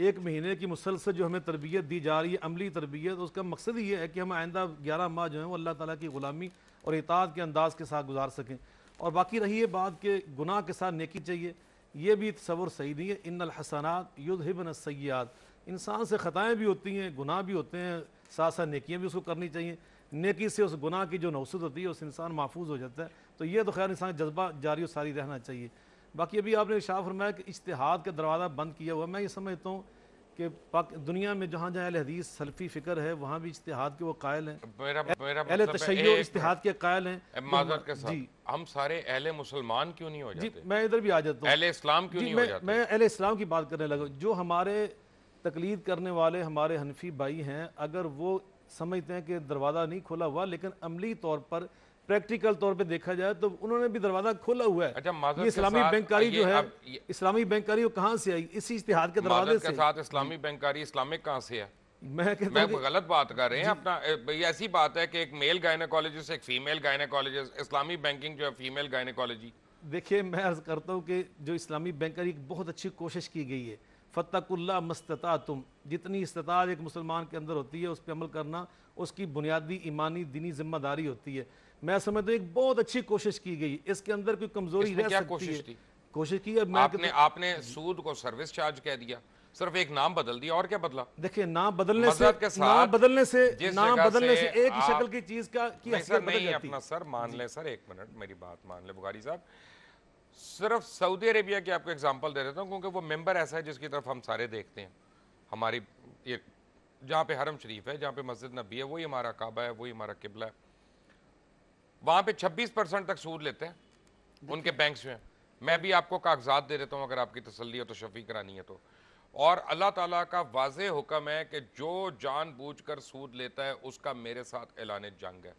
1 महीने की मुसलसल जो हमें तरबियत दी जा रही है, अमली तरबियत, उसका मकसद ये है कि हम आइंदा 11 माह जो है वो अल्लाह ताला की ग़ुलामी और इताअत के अंदाज़ के साथ गुजार सकें। और बाकी रही ये बात कि गुनाह के साथ नेकी चाहिए, ये भी तसव्वुर सही नहीं है। इन्नल हसनात युज़हिबन अस्सय्यात, इंसान से ख़ताएँ भी होती हैं, गुनाह भी होते हैं, साथ साथ नेकियाँ भी उसको करनी चाहिए। नेकी से उस गुनाह की जो नौसत होती है उस इंसान महफूज हो जाता है। तो ये तो खैर इंसान जज्बा जारी और सारी रहना चाहिए। बाकी अभी आपने इरशाद फरमाया कि इज्तिहाद का दरवाज़ा बंद किया हुआ, मैं ये समझता हूँ कि दुनिया में जहाँ जहाँ अहले हदीस सलफ़ी फ़िक्र है वहाँ भी इज्तिहाद के वो कायल हैं, अहले तशय्यो इज्तिहाद के कायल हैं। माज़रत के साथ हम सारे अहले मुसलमान क्यों नहीं हो जाते? जी मैं इधर भी आ जाता हूँ, अहले इस्लाम क्यों नहीं हो जाते? मैं अहले इस्लाम की बात करने लगा। जो हमारे तकलीद करने वाले हमारे हनफी भाई हैं, अगर वो समझते हैं कि दरवाज़ा नहीं खुला हुआ, लेकिन अमली तौर पर प्रैक्टिकल तौर पे देखा जाए तो उन्होंने भी दरवाज़ा खोला हुआ है। अच्छा, ये इस्लामी बैंकारी जो है, इस्लामी बैंकारी वो कहाँ से आई? इसी इज्तिहाद के दरवाजे से। साथ इस्लामी बैंकारी इस्लामिक कहाँ से है? मैं गलत बात कर रहे हैं अपना। ये ऐसी बात है कि एक मेल गायनेकोलॉजिस्ट, एक फीमेल गायनेकोलॉजिस्ट, इस्लामी बैंकिंग जो है फीमेल गायनेकोलॉजी। देखिए मैं अर्ज करता हूँ कि जो इस्लामी बैंकारी एक बहुत अच्छी कोशिश की गई है। फत्तकुल्लाह मस्ततातुम, जितनी इस्तिताअत एक मुसलमान के अंदर होती है उस पर अमल करना उसकी बुनियादी ईमानी दीनी जिम्मेदारी होती है। मैं समझता हूँ एक बहुत अच्छी कोशिश की गई। इसके अंदर कोई कमजोरी रह सकती है? कोशिश की है आपने सूद को सर्विस चार्ज कह दिया, सिर्फ एक नाम बदल दिया, और क्या बदला? देखिए नाम बदलने से एक ही शक्ल की चीज का की हैसियत बदल जाती है। अपना सर मान ले, सर एक मिनट मेरी बात मान ले बुखारी साहब। सिर्फ सऊदी अरेबिया की आपको एग्जांपल दे देता हूँ, क्योंकि वो मेंबर ऐसा है जिसकी तरफ हम सारे देखते हैं। हमारी ये जहाँ पे हरम शरीफ है, जहाँ पे मस्जिद नबी है, वही हमारा काबा है, वही हमारा किबला है। वहाँ पे 26% तक सूद लेते हैं उनके बैंक्स में। मैं भी आपको कागजात दे देता हूँ अगर आपकी तसल्ली हो तो, शफी करानी है तो। और अल्लाह ताला का वाज़ेह हुक्म है कि जो जानबूझकर सूद लेता है उसका मेरे साथ ऐलान जंग है।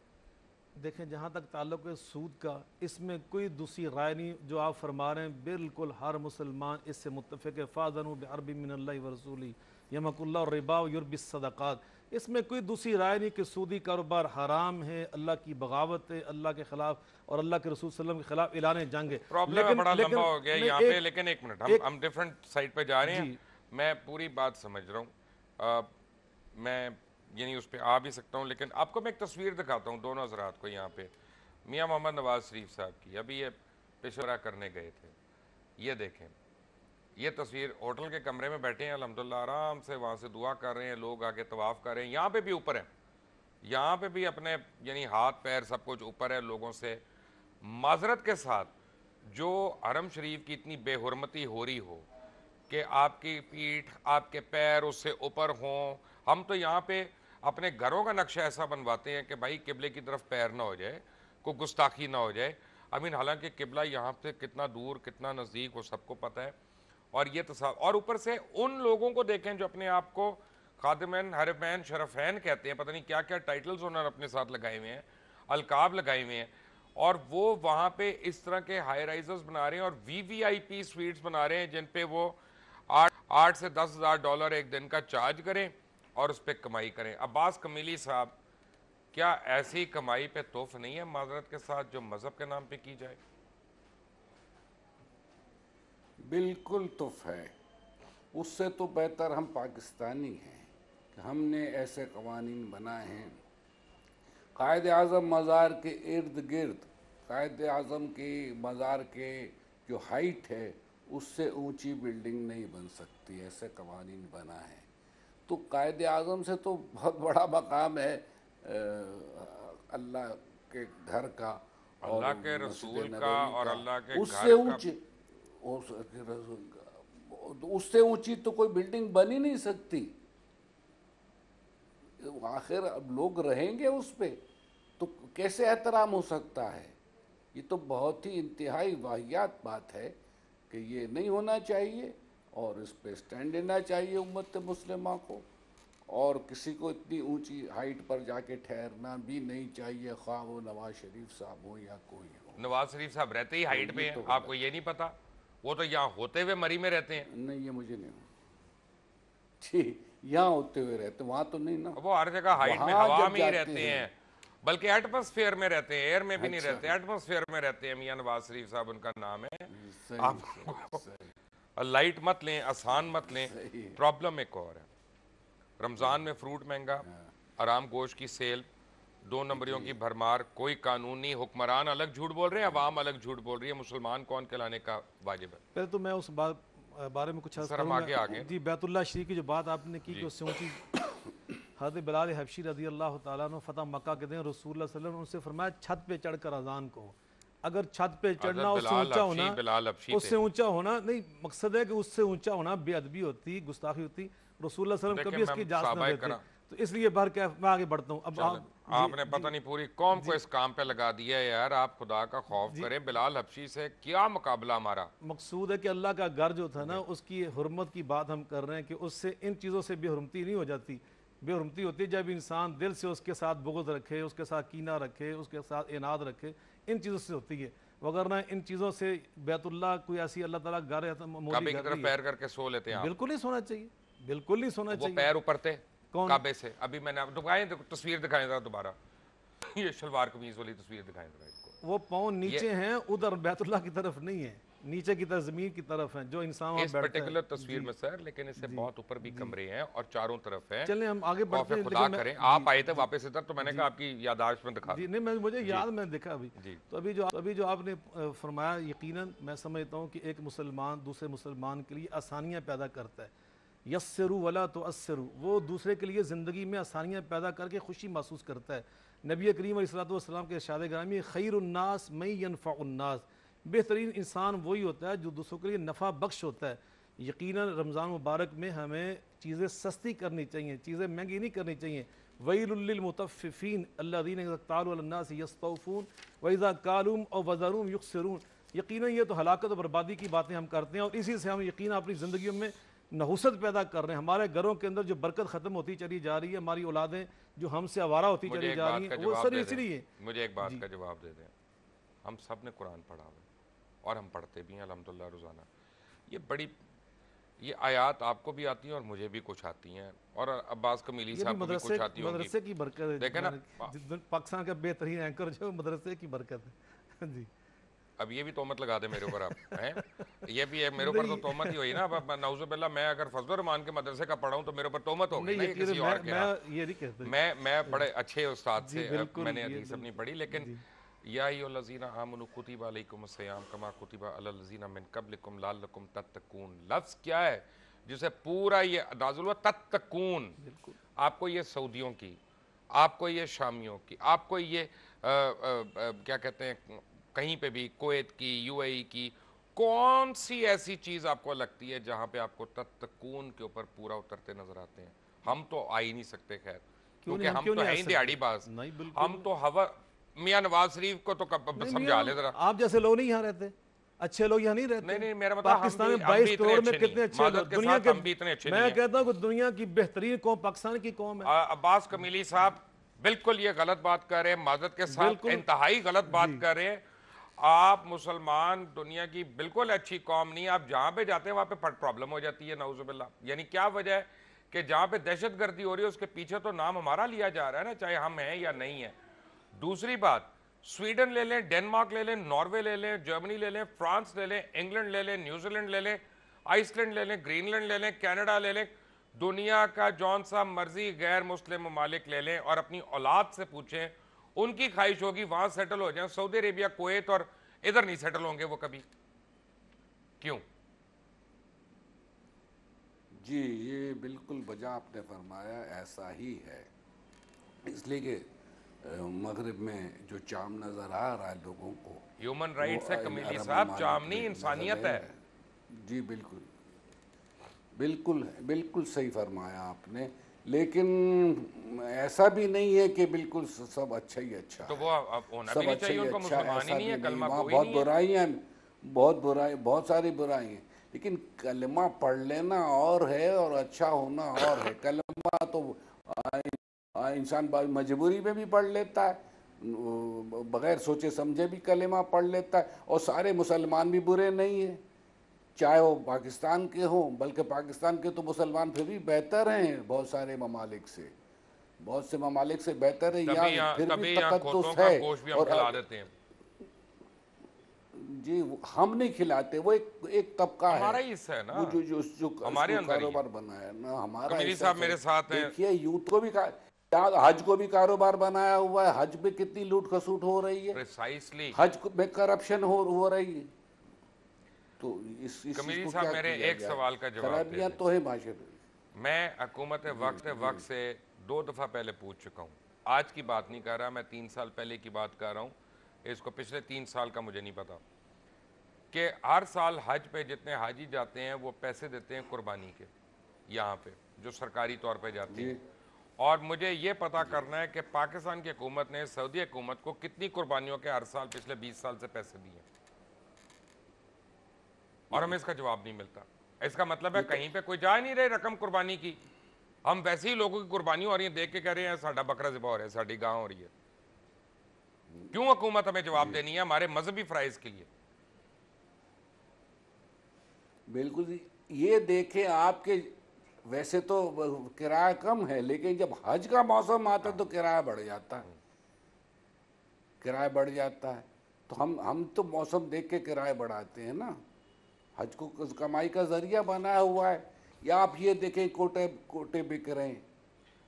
देखें, जहाँ तक ताल्लुक़ है सूद का, इसमें कोई दूसरी राय नहीं। जो आप फरमा रहे हैं बिल्कुल हर मुसलमान इससे मुत्तफ़िक़ है। फ़ाज़नु बिहर्बिन मिनल्लाहि व रसूलिही यमकुल्लाहु रिबा व युर्बिस सदक़ात। इसमें कोई दूसरी राय नहीं कि सूदी कारोबार हराम है, अल्लाह की बगावत है, अल्लाह के खिलाफ और अल्लाह के रसूल सल्लल्लाहु अलैहि वसल्लम के खिलाफ ऐलान जंग है। प्रॉब्लम बड़ा लंबा हो गया यहाँ पे, लेकिन एक मिनट, हम डिफरेंट साइड पे जा रहे हैं। मैं पूरी बात समझ रहा हूँ, मैं यानी उस पर आ भी सकता हूँ, लेकिन आपको मैं एक तस्वीर दिखाता हूँ दोनों हज़रात को यहाँ पे, मियाँ मोहम्मद नवाज शरीफ साहब की। अभी ये पेशवा करने गए थे। ये देखें, ये तस्वीर होटल के कमरे में बैठे हैं अल्हम्दुलिल्लाह, आराम से वहाँ से दुआ कर रहे हैं, लोग आगे तवाफ़ कर रहे हैं। यहाँ पे भी ऊपर है, यहाँ पे भी अपने यानी हाथ पैर सब कुछ ऊपर है लोगों से। माजरत के साथ जो हरम शरीफ की इतनी बेहुरमती हो रही हो कि आपकी पीठ आपके पैर उससे ऊपर हों, हम तो यहाँ पे अपने घरों का नक्शा ऐसा बनवाते हैं कि भाई किबले की तरफ पैर ना हो जाए, कोई गुस्ताखी ना हो जाए। आई मीन हालांकि किबला यहाँ से कितना दूर कितना नज़दीक वो सबको पता है। और ये और ऊपर से उन लोगों को देखें जो अपने आप को खादिमैन हरमैन शरफैन कहते हैं, पता नहीं क्या क्या टाइटल्स उन्होंने अपने साथ लगाए हुए हैं, अलकाब लगाए हुए हैं, और वो वहाँ पे इस तरह के हाई राइजर्स बना रहे हैं और VVIP स्वीट्स बना रहे हैं जिन पे वो 8 से 10 हज़ार डॉलर एक दिन का चार्ज करें और उस पर कमाई करें। अब्बास कमीली साहब, क्या ऐसी कमाई पे तोहफ नहीं है माजरत के साथ जो मजहब के नाम पे की जाए? बिल्कुल तोहफ है। उससे तो बेहतर हम पाकिस्तानी हैं कि हमने ऐसे कवानीन बनाए हैं। कायद आज़म मज़ार के इर्द गिर्द, कायद आज़म की मज़ार के जो हाइट है उससे ऊंची बिल्डिंग नहीं बन सकती, ऐसे कवानीन बना है। तो कायद आज़म से तो बहुत बड़ा मकाम है अल्लाह के घर का, अल्लाह के रसूल का और अल्लाह के उससे ऊंची, उससे ऊंची तो कोई बिल्डिंग बन ही नहीं सकती। आखिर अब लोग रहेंगे उस पे तो कैसे एहतराम हो सकता है? ये तो बहुत ही इंतहाई वाहियात बात है कि ये नहीं होना चाहिए और इस पे स्टैंड लेना चाहिए उम्मत मुस्लिमा को। और किसी को इतनी ऊंची हाइट पर जाके ठहरना भी नहीं चाहिए, ख्वाह वो नवाज शरीफ साहब हो या कोई हो। नवाज शरीफ साहब रहते ही हाइट पे हैं, आपको ये नहीं पता? वो तो यहाँ होते हुए मरी में रहते हैं। नहीं, ये मुझे नहीं ठीक, यहाँ होते हुए रहते, वहाँ तो नहीं ना। वो हर जगह हाइट में हवा में ही रहते हैं, बल्कि एटमॉस्फेयर में रहते हैं, एयर में भी नहीं रहते, एटमॉस्फेयर में रहते हैं। मियां नवाज शरीफ साहब उनका नाम है। आप लाइट मत लें, आसान मत लें। प्रॉब्लम एक और है, रमज़ान में फ्रूट महंगा, आराम गोश्त की सेल, 2 नंबरियों की भरमार, कोई कानून नहीं, हुक्मरान अलग झूठ बोल रहे हैं, अवाम अलग झूठ बोल रही है। मुसलमान कौन कहलाने का वाजिब है? पहले तो मैं उस बारे में कुछ सर हम आगे जी, बैतुल्लाह शरीफ की जो बात आपने की कि उससे ऊँची हज़रत बिलाल हबशी रज़ी अल्लाह तआला अन्हु फतह मक्का के दिन रसूलुल्लाह सल्लल्लाहु अलैहि वसल्लम उनसे फरमाया छत पे चढ़कर अज़ान को। अगर छत पे चढ़ना उससे ऊंचा होना, उससे ऊंचा होना नहीं, मकसद है कि उससे ऊंचा होना बेअदबी होती, गुस्ताखी होती। रसूलुल्लाह सल्लल्लाहु अलैहि वसल्लम कभी इसकी इजाज़त न देते। तो इसलिए भर के मैं आगे बढ़ता हूँ। अब आपने पता नहीं पूरी कौम को इस काम पे लगा दिया है यार। आप खुदा का खौफ करें, बिलाल हबशी से क्या मुकाबला हमारा? मकसूद है कि अल्लाह का घर जो था ना, उसकी हुर्मत की बात हम कर रहे हैं कि उससे इन चीज़ों से बेहुरमती नहीं हो जाती। बेहुरमती होती है जब इंसान दिल से उसके साथ बुग़्ज़ रखे, उसके साथ कीना रखे, उसके साथ इनाद रखे, इन चीज़ों से होती है। वगरना इन चीज़ों से बैतुल्लाह कोई ऐसी अल्लाह ताला घर है काबे की तरफ पैर करके सो लेते हैं। बिल्कुल नहीं सोना चाहिए, बिल्कुल नहीं सोना चाहिए। पैर ऊपर थे काबे से। अभी मैंने दिखाएं, तस्वीर दिखाएं जरा दोबारा, ये शलवार कमीज वाली तस्वीर दिखाएं जरा इसको। वो पाँव नीचे हैं, उधर बैतुल्लाह की तरफ नहीं है, नीचे की तरफ जमीन की तरफ है जो इंसान इस पर्टिकुलर तस्वीर में सर, लेकिन इससे बहुत ऊपर भी कमरे हैं और चारों तरफ हैं। चलें हम आगे बढ़ते हैं। खुदा करें, आप आए थे वापस इधर तो मैंने कहा आपकी याददाश्त में दिखा। जी नहीं, मुझे याद मैंने देखा अभी। तो अभी जो आपने फरमाया, यकीनन मैं समझता हूँ कि एक मुसलमान दूसरे मुसलमान के लिए आसानियाँ पैदा करता है। यस्सरू वला तो अस्सरू, वो दूसरे के लिए ज़िंदगी में आसानियाँ पैदा करके खुशी महसूस करता है। नबी करीम अलैहिस्सलातु वस्सलाम के इरशाद ग्रामी खैरुन्नास मैं यनफ़उन्नास, बेहतरीन इंसान वही होता है जो दूसरों के लिए नफ़ा बख्श होता है। यकीनन रमज़ान मुबारक में हमें चीज़ें सस्ती करनी चाहिए, चीज़ें महंगी नहीं करनी चाहिए। वैलुल लिल मुतफ़्फ़िफ़ीन अल्लज़ीना इज़ा क़ालू अलन-नासि यस्तौफ़ून व इज़ा क़ालूहुम औ वज़नूहुम युख़्सिरून। यकीनन ये तो हलाकत और बर्बादी की बातें हम करते हैं और इसी से हम यकीनन अपनी ज़िंदगियों में नहुसत पैदा कर रहे हैं। हमारे घरों के अंदर जो बरकत ख़त्म होती चली जा रही है, हमारी औलादें जो हमसे आवारा होती चली जा रही हैं, वो सर इसलिए। मुझे एक बात का जवाब दे दें, हम सब ने कुरान पढ़ा हुआ और हम पढ़ते भी हैं अल्हम्दुलिल्लाह रोज़ाना। ये आयात आपको भी आती हैं और मुझे भी कुछ आती हैं और अब्बास कमीली साहब को भी कुछ आती होंगी। मदरसे की बरकत है, देखें ना, पाकिस्तान का बेहतरीन एंकर जो मदरसे की बरकत है जी। अब ये भी तोहमत लगा दे मेरे ऊपर आप हैं, ये भी है मेरे ऊपर तो तोहमत ही हुई ना। अब नाउज़ुबिल्लाह मैं अगर फजलुर रहमान के मदरसे का पढ़ा हूँ तो मेरे ऊपर तोहमत होगी ना किसी और के। मैं बड़े अच्छे उस्ताद से मैंने हदीस अपनी पढ़ी, लेकिन या अय्युहल्लज़ीना आमनू कुतिबा अलैकुमुस्सियाम कमा कुतिबा अलल्लज़ीना मिन क़ब्लिकुम लअल्लकुम तत्तकून। लफ्ज़ क्या है जिसे पूरा ये नाज़िल हुआ, तत्तकून। आपको ये सऊदियों की, आपको ये शामियों की, आपको ये क्या कहते हैं कहीं पे भी कुवैत की, यूएई की, कौन सी ऐसी चीज़ आपको लगती है जहाँ पे आपको तत्तकून के ऊपर पूरा उतरते नजर आते हैं? हम तो आ ही नहीं सकते खैर, क्योंकि हम तो है ही दिहाड़ी बाज। हम तो हवा मियां नवाज शरीफ को तो समझा ले जरा। आप जैसे लोग नहीं यहाँ रहते, अच्छे लोग यहाँ नहीं रहते। नहीं मेरा मतलब पाकिस्तान में 22 करोड़ में कितने अच्छे लोग दुनिया के, मैं कहता हूँ कि दुनिया की बेहतरीन कौम पाकिस्तान की कौम है। अब्बास कमीली साहब बिल्कुल ये गलत बात कर रहे हैं, माजरत के साथ इंतहाई गलत बात कर रहे हैं। आप मुसलमान दुनिया की बिल्कुल अच्छी कौम नहीं, आप जहाँ पे जाते हैं वहाँ पे प्रॉब्लम हो जाती है नाउज़ुबिल्लाह। यानी क्या वजह है कि जहाँ पे दहशतगर्दी हो रही है उसके पीछे तो नाम हमारा लिया जा रहा है ना, चाहे हम हैं या नहीं है। दूसरी बात, स्वीडन ले लें, डेनमार्क ले लें, नॉर्वे ले लें, जर्मनी ले लें, फ्रांस ले लें, इंग्लैंड ले लें, न्यूजीलैंड ले लें, आइसलैंड ले लें, ग्रीनलैंड ले लें, कनाडा ले लें, दुनिया का जौन सा मर्जी गैर मुस्लिम ममालिक ले लें और अपनी औलाद से पूछें, उनकी ख्वाहिश होगी वहां सेटल हो जाएं। सऊदी अरेबिया, कुवैत और इधर नहीं सेटल होंगे वो कभी। क्यों? जी ये बिल्कुल वजह आपने फरमाया, ऐसा ही है। इसलिए कि मगरिब में जो चाम नजर आ रहा है लोगों को, ह्यूमन राइट्स है कमीली साहब, चाम नहीं इंसानियत है। जी बिल्कुल बिल्कुल बिल्कुल सही फरमाया आपने, लेकिन ऐसा भी नहीं है कि बिल्कुल सब अच्छा ही अच्छा तो वो होना भी नहीं चाहिए, उनका मुसलमान ही नहीं है, कलमा कोई बहुत नहीं है। बुराइयां, बहुत सारी बुराई हैं, लेकिन कलमा पढ़ लेना और है और अच्छा होना और है। कलमा तो इंसान मजबूरी में भी पढ़ लेता है, बगैर सोचे समझे भी कलमा पढ़ लेता है। और सारे मुसलमान भी बुरे नहीं हैं, चाहे वो पाकिस्तान के हों, बल्कि पाकिस्तान के तो मुसलमान फिर भी बेहतर हैं बहुत सारे ममालिक से, बहुत से ममालिक से बेहतर है। यहाँ फिर भी तकद्दुस है और खिला देते हैं। जी हम नहीं खिलाते, वो एक तबका है, हमारा ही हिस्सा है ना, वो जो हमारे अंदर कारोबार बना है ना, हमारा कमीली साहब मेरे साथ हैं। देखिए यूथ को भी हज को भी कारोबार बनाया हुआ है, हज पे कितनी लूट खसूट हो रही है, प्रिसाइसली हज में करप्शन हो रही है। तो कमीली साहब मेरे एक सवाल का जवाब दे तो है माशरे। मैं हुकूमत वक्त से 2 दफ़ा पहले पूछ चुका हूँ, आज की बात नहीं कर रहा, मैं 3 साल पहले की बात कर रहा हूँ। इसको पिछले 3 साल का मुझे नहीं पता कि हर साल हज पे जितने हाजी जाते हैं वो पैसे देते हैं कुर्बानी के, यहाँ पे जो सरकारी तौर पे जाती है। और मुझे ये पता करना है कि पाकिस्तान की हुकूमत ने सऊदी हुकूमत को कितनी कुर्बानियों के हर साल पिछले 20 साल से पैसे दिए और हमें इसका जवाब नहीं मिलता। इसका मतलब है कहीं पे कोई जा नहीं रहे रकम कुर्बानी की, हम वैसे ही लोगों की कुर्बानी हो रही है देख के कह रहे हैं साडा बकरा ज़िबा हो रहा है, साडी गां हो रही है। क्यों हुकूमत हमें जवाब देनी है हमारे मजहबी फ्राइज के लिए? बिल्कुल ये देखें, आपके वैसे तो किराया कम है, लेकिन जब हज का मौसम आता है तो किराया बढ़ जाता है, किराया बढ़ जाता है। तो हम तो मौसम देख के किराया बढ़ाते हैं ना, हज को कमाई का जरिया बनाया हुआ है। या आप ये देखें कोटे बिक रहे हैं।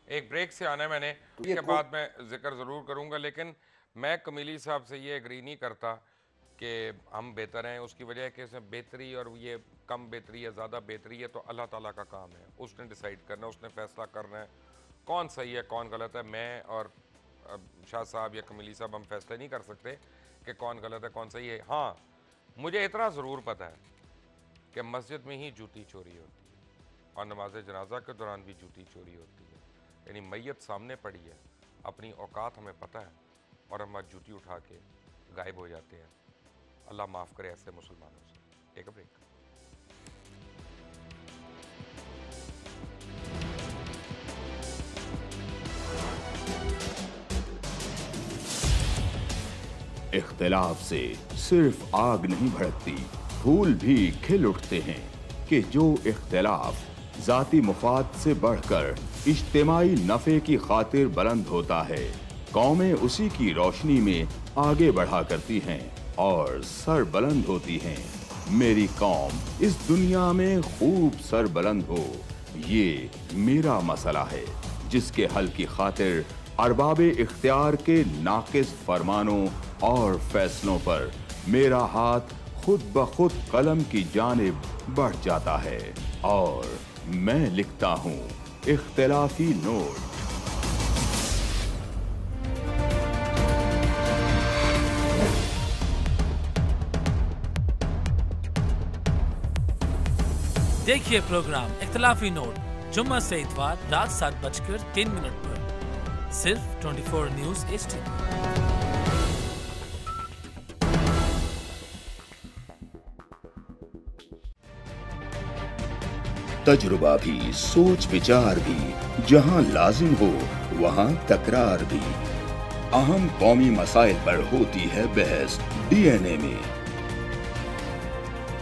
एक ब्रेक से आना है मैंने, उसके बाद मैं जिक्र ज़रूर करूँगा, लेकिन मैं कमीली साहब से ये एग्री नहीं करता कि हम बेहतर हैं। उसकी वजह है कि इसमें बेहतरी और ये कम बेहतरी या ज़्यादा बेहतरी है तो अल्लाह ताला का काम है, उसने डिसाइड करना है, उसने फैसला करना है कौन सही है कौन गलत है। मैं और शाह साहब या कमीली साहब हम फैसला नहीं कर सकते कि कौन गलत है कौन सही है। हाँ, मुझे इतना ज़रूर पता है कि मस्जिद में ही जूती चोरी होती है और नमाज जनाजा के दौरान भी जूती चोरी होती है। यानी मैयत सामने पड़ी है, अपनी औकात हमें पता है और हम जूती उठा के गायब हो जाते हैं। अल्लाह माफ़ करे ऐसे मुसलमानों से। Take a break. इख्तिलाफ से सिर्फ आग नहीं भड़कती, फूल भी खिल उठते हैं कि जो इख्तिलाफ जाती मुफाद से बढ़कर इज्तिमाई नफ़े की खातिर बुलंद होता है, कौमें उसी की रोशनी में आगे बढ़ा करती हैं और सर बुलंद होती हैं। मेरी कौम इस दुनिया में खूब सर बुलंद हो, ये मेरा मसला है जिसके हल की खातिर अरबाबे इख्तियार के नाकिस फरमानों और फैसलों पर मेरा हाथ खुद ब खुद कलम की जानिब बढ़ जाता है और मैं लिखता हूँ इख्तिलाफी नोट। देखिए प्रोग्राम इख्तिलाफी नोट जुम्मा से इतवार रात 7:03 पर सिर्फ 24 न्यूज़ HD। तजुर्बा भी, सोच विचार भी, जहां लाजिम हो वहां तकरार भी। अहम कौमी मसाइल पर होती है बहस DNA में।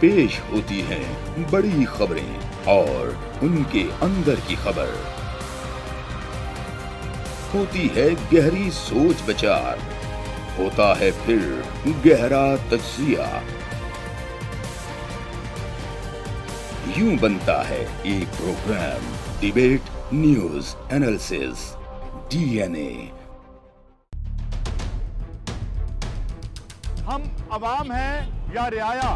पेश होती हैं बड़ी खबरें और उनके अंदर की खबर। होती है गहरी सोच विचार, होता है फिर गहरा तज्जिया। यूं बनता है एक programme debate news analysis DNA। हम अवाम हैं या रियाया,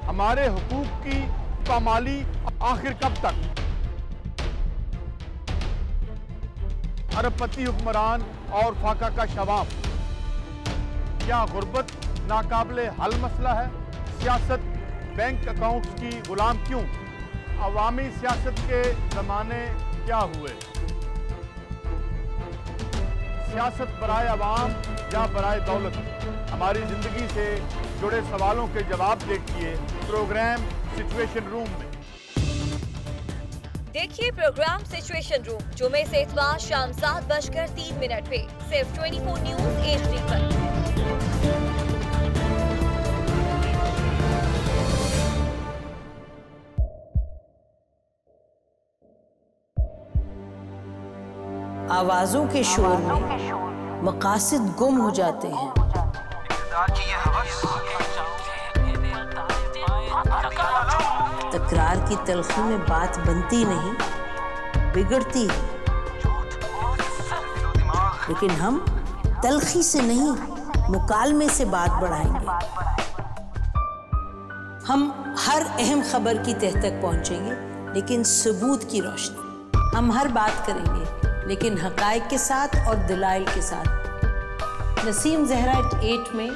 हमारे हुकूक की पामाली आखिर कब तक? अरबपति हुक्मरान और फाका का शबाब, क्या गुर्बत नाकाबिले हल मसला है? सियासत बैंक अकाउंट्स की गुलाम क्यों? अवामी सियासत के ज़माने क्या हुए? सियासत बराए अवाम या बराए दौलत? हमारी ज़िंदगी से जुड़े सवालों के जवाब देखिए प्रोग्राम सिचुएशन रूम में। देखिए प्रोग्राम सिचुएशन रूम जुमे से इतवार शाम 7:03 पे सिर्फ 24 न्यूज़ HD पर। आवाजों के शोर में मकासद गुम हो जाते हैं। तकरार की तलखी में बात बनती नहीं, बिगड़ती है। लेकिन हम तलखी से नहीं, मुकालमे से बात बढ़ाएंगे। हम हर अहम खबर की तह तक पहुंचेंगे, लेकिन सबूत की रोशनी। हम हर बात करेंगे, लेकिन हकायक के साथ और दलाइल के साथ। नसीम ज़हरा @8 में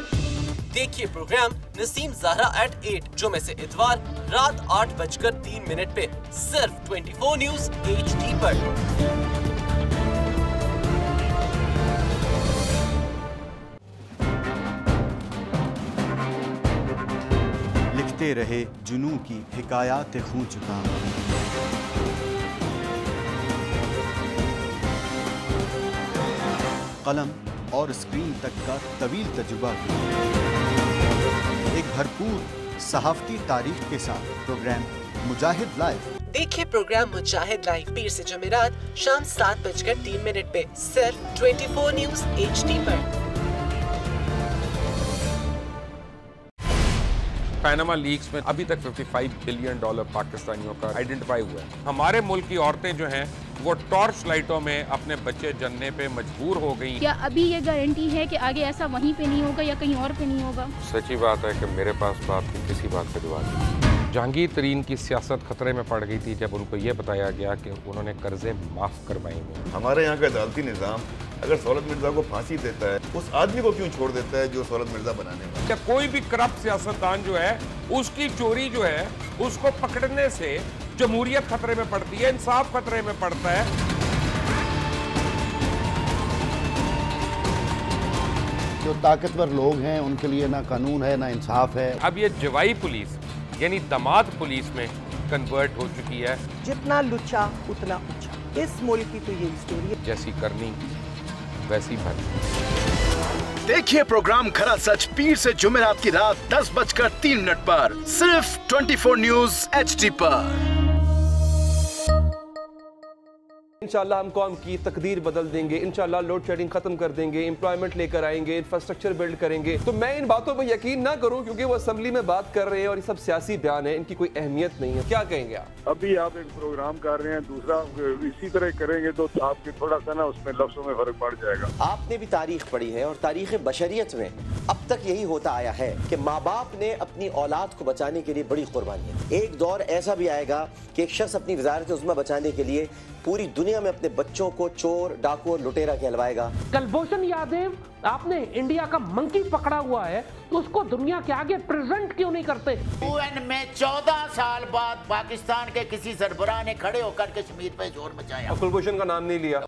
देखिए प्रोग्राम नसीम ज़हरा @8 जुमे से इतवार रात 8:03 पे सिर्फ 24 न्यूज़ HD पर। लिखते रहे जुनू की हिकायात खूं चुका। कलम और स्क्रीन तक का तवील तजुर्बा एक भरपूर सहाफती तारीख के साथ प्रोग्राम मुजाहिद लाइव। देखिए प्रोग्राम मुजाहिद लाइव पीर से जुमेरात शाम 7:03 पे सिर्फ 24 न्यूज़ HD पर। पैनामा लीक्स में अभी तक $55 बिलियन पाकिस्तानियों का आइडेंटिफाई हुआ है। हमारे मुल्क की औरतें जो हैं वो टॉर्च लाइटों में अपने बच्चे जनने पे मजबूर हो गई। क्या अभी ये गारंटी है कि आगे ऐसा वहीं पे नहीं होगा या कहीं और पे नहीं होगा? सच्ची बात है कि मेरे पास तो आपकी किसी बात पे जवाब नहीं। जहांगीर तरीन की सियासत खतरे में पड़ गई थी जब उनको ये बताया गया कि उन्होंने कर्जे माफ़ करवाए हैं। हमारे यहाँ का अदालती निज़ाम अगर सौलत मिर्जा को फांसी देता है, उस आदमी को क्यों छोड़ देता है जो सौलत मिर्जा बनाने वाला? क्या कोई भी करप्ट सियासतदान जो है उसकी चोरी जो है उसको पकड़ने से जमहूरियत खतरे में पड़ती है, इंसाफ खतरे में पड़ता है। जो ताकतवर लोग हैं उनके लिए ना कानून है ना इंसाफ है। अब ये जवाई पुलिस यानी दामाद पुलिस में कन्वर्ट हो चुकी है। जितना लुच्चा उतना ऊंचा, इस मुल्क की तो ये स्टोरी है। जैसी करनी वैसी भरनी। देखिए प्रोग्राम खरा सच पीर से जुमेरात की रात 10:03 पर सिर्फ 24 न्यूज HD पर। इंशाल्लाह हम कौम की तकदीर बदल देंगे, इंशाल्लाह लोड शेडिंग खत्म कर देंगे, एम्प्लॉयमेंट लेकर आएंगे, इंफ्रास्ट्रक्चर बिल्ड करेंगे। तो मैं इन बातों पर यकीन ना करूं क्योंकि वो असेंबली में बात कर रहे हैं और ये सब सियासी बयान है, इनकी कोई अहमियत नहीं है। क्या कहेंगे आप? अभी आप एक प्रोग्राम कर रहे हैं, दूसरा इसी तरह करेंगे तो आपके थोड़ा सा ना उसमें लफ्जों में फर्क पड़ जाएगा। आपने भी तारीख पढ़ी है और तारीख बशरियत में अब तक यही होता आया है कि माँ बाप ने अपनी औलाद को बचाने के लिए बड़ी कुर्बानियां। एक दौर ऐसा भी आएगा कि एक शख्स अपनी वजारत उज़्मा बचाने के लिए पूरी दुनिया में अपने बच्चों को चोर, डाकू और लुटेरा कहलवाएगा। कुलभूषण यादव, आपने इंडिया का मंकी पकड़ा हुआ है तो उसको दुनिया के आगे प्रेजेंट क्यों नहीं करते? UN में 14 साल बाद पाकिस्तान के किसी सरबराह ने खड़े होकर कश्मीर पे जोर मचाया। कुलभूषण का नाम नहीं लिया।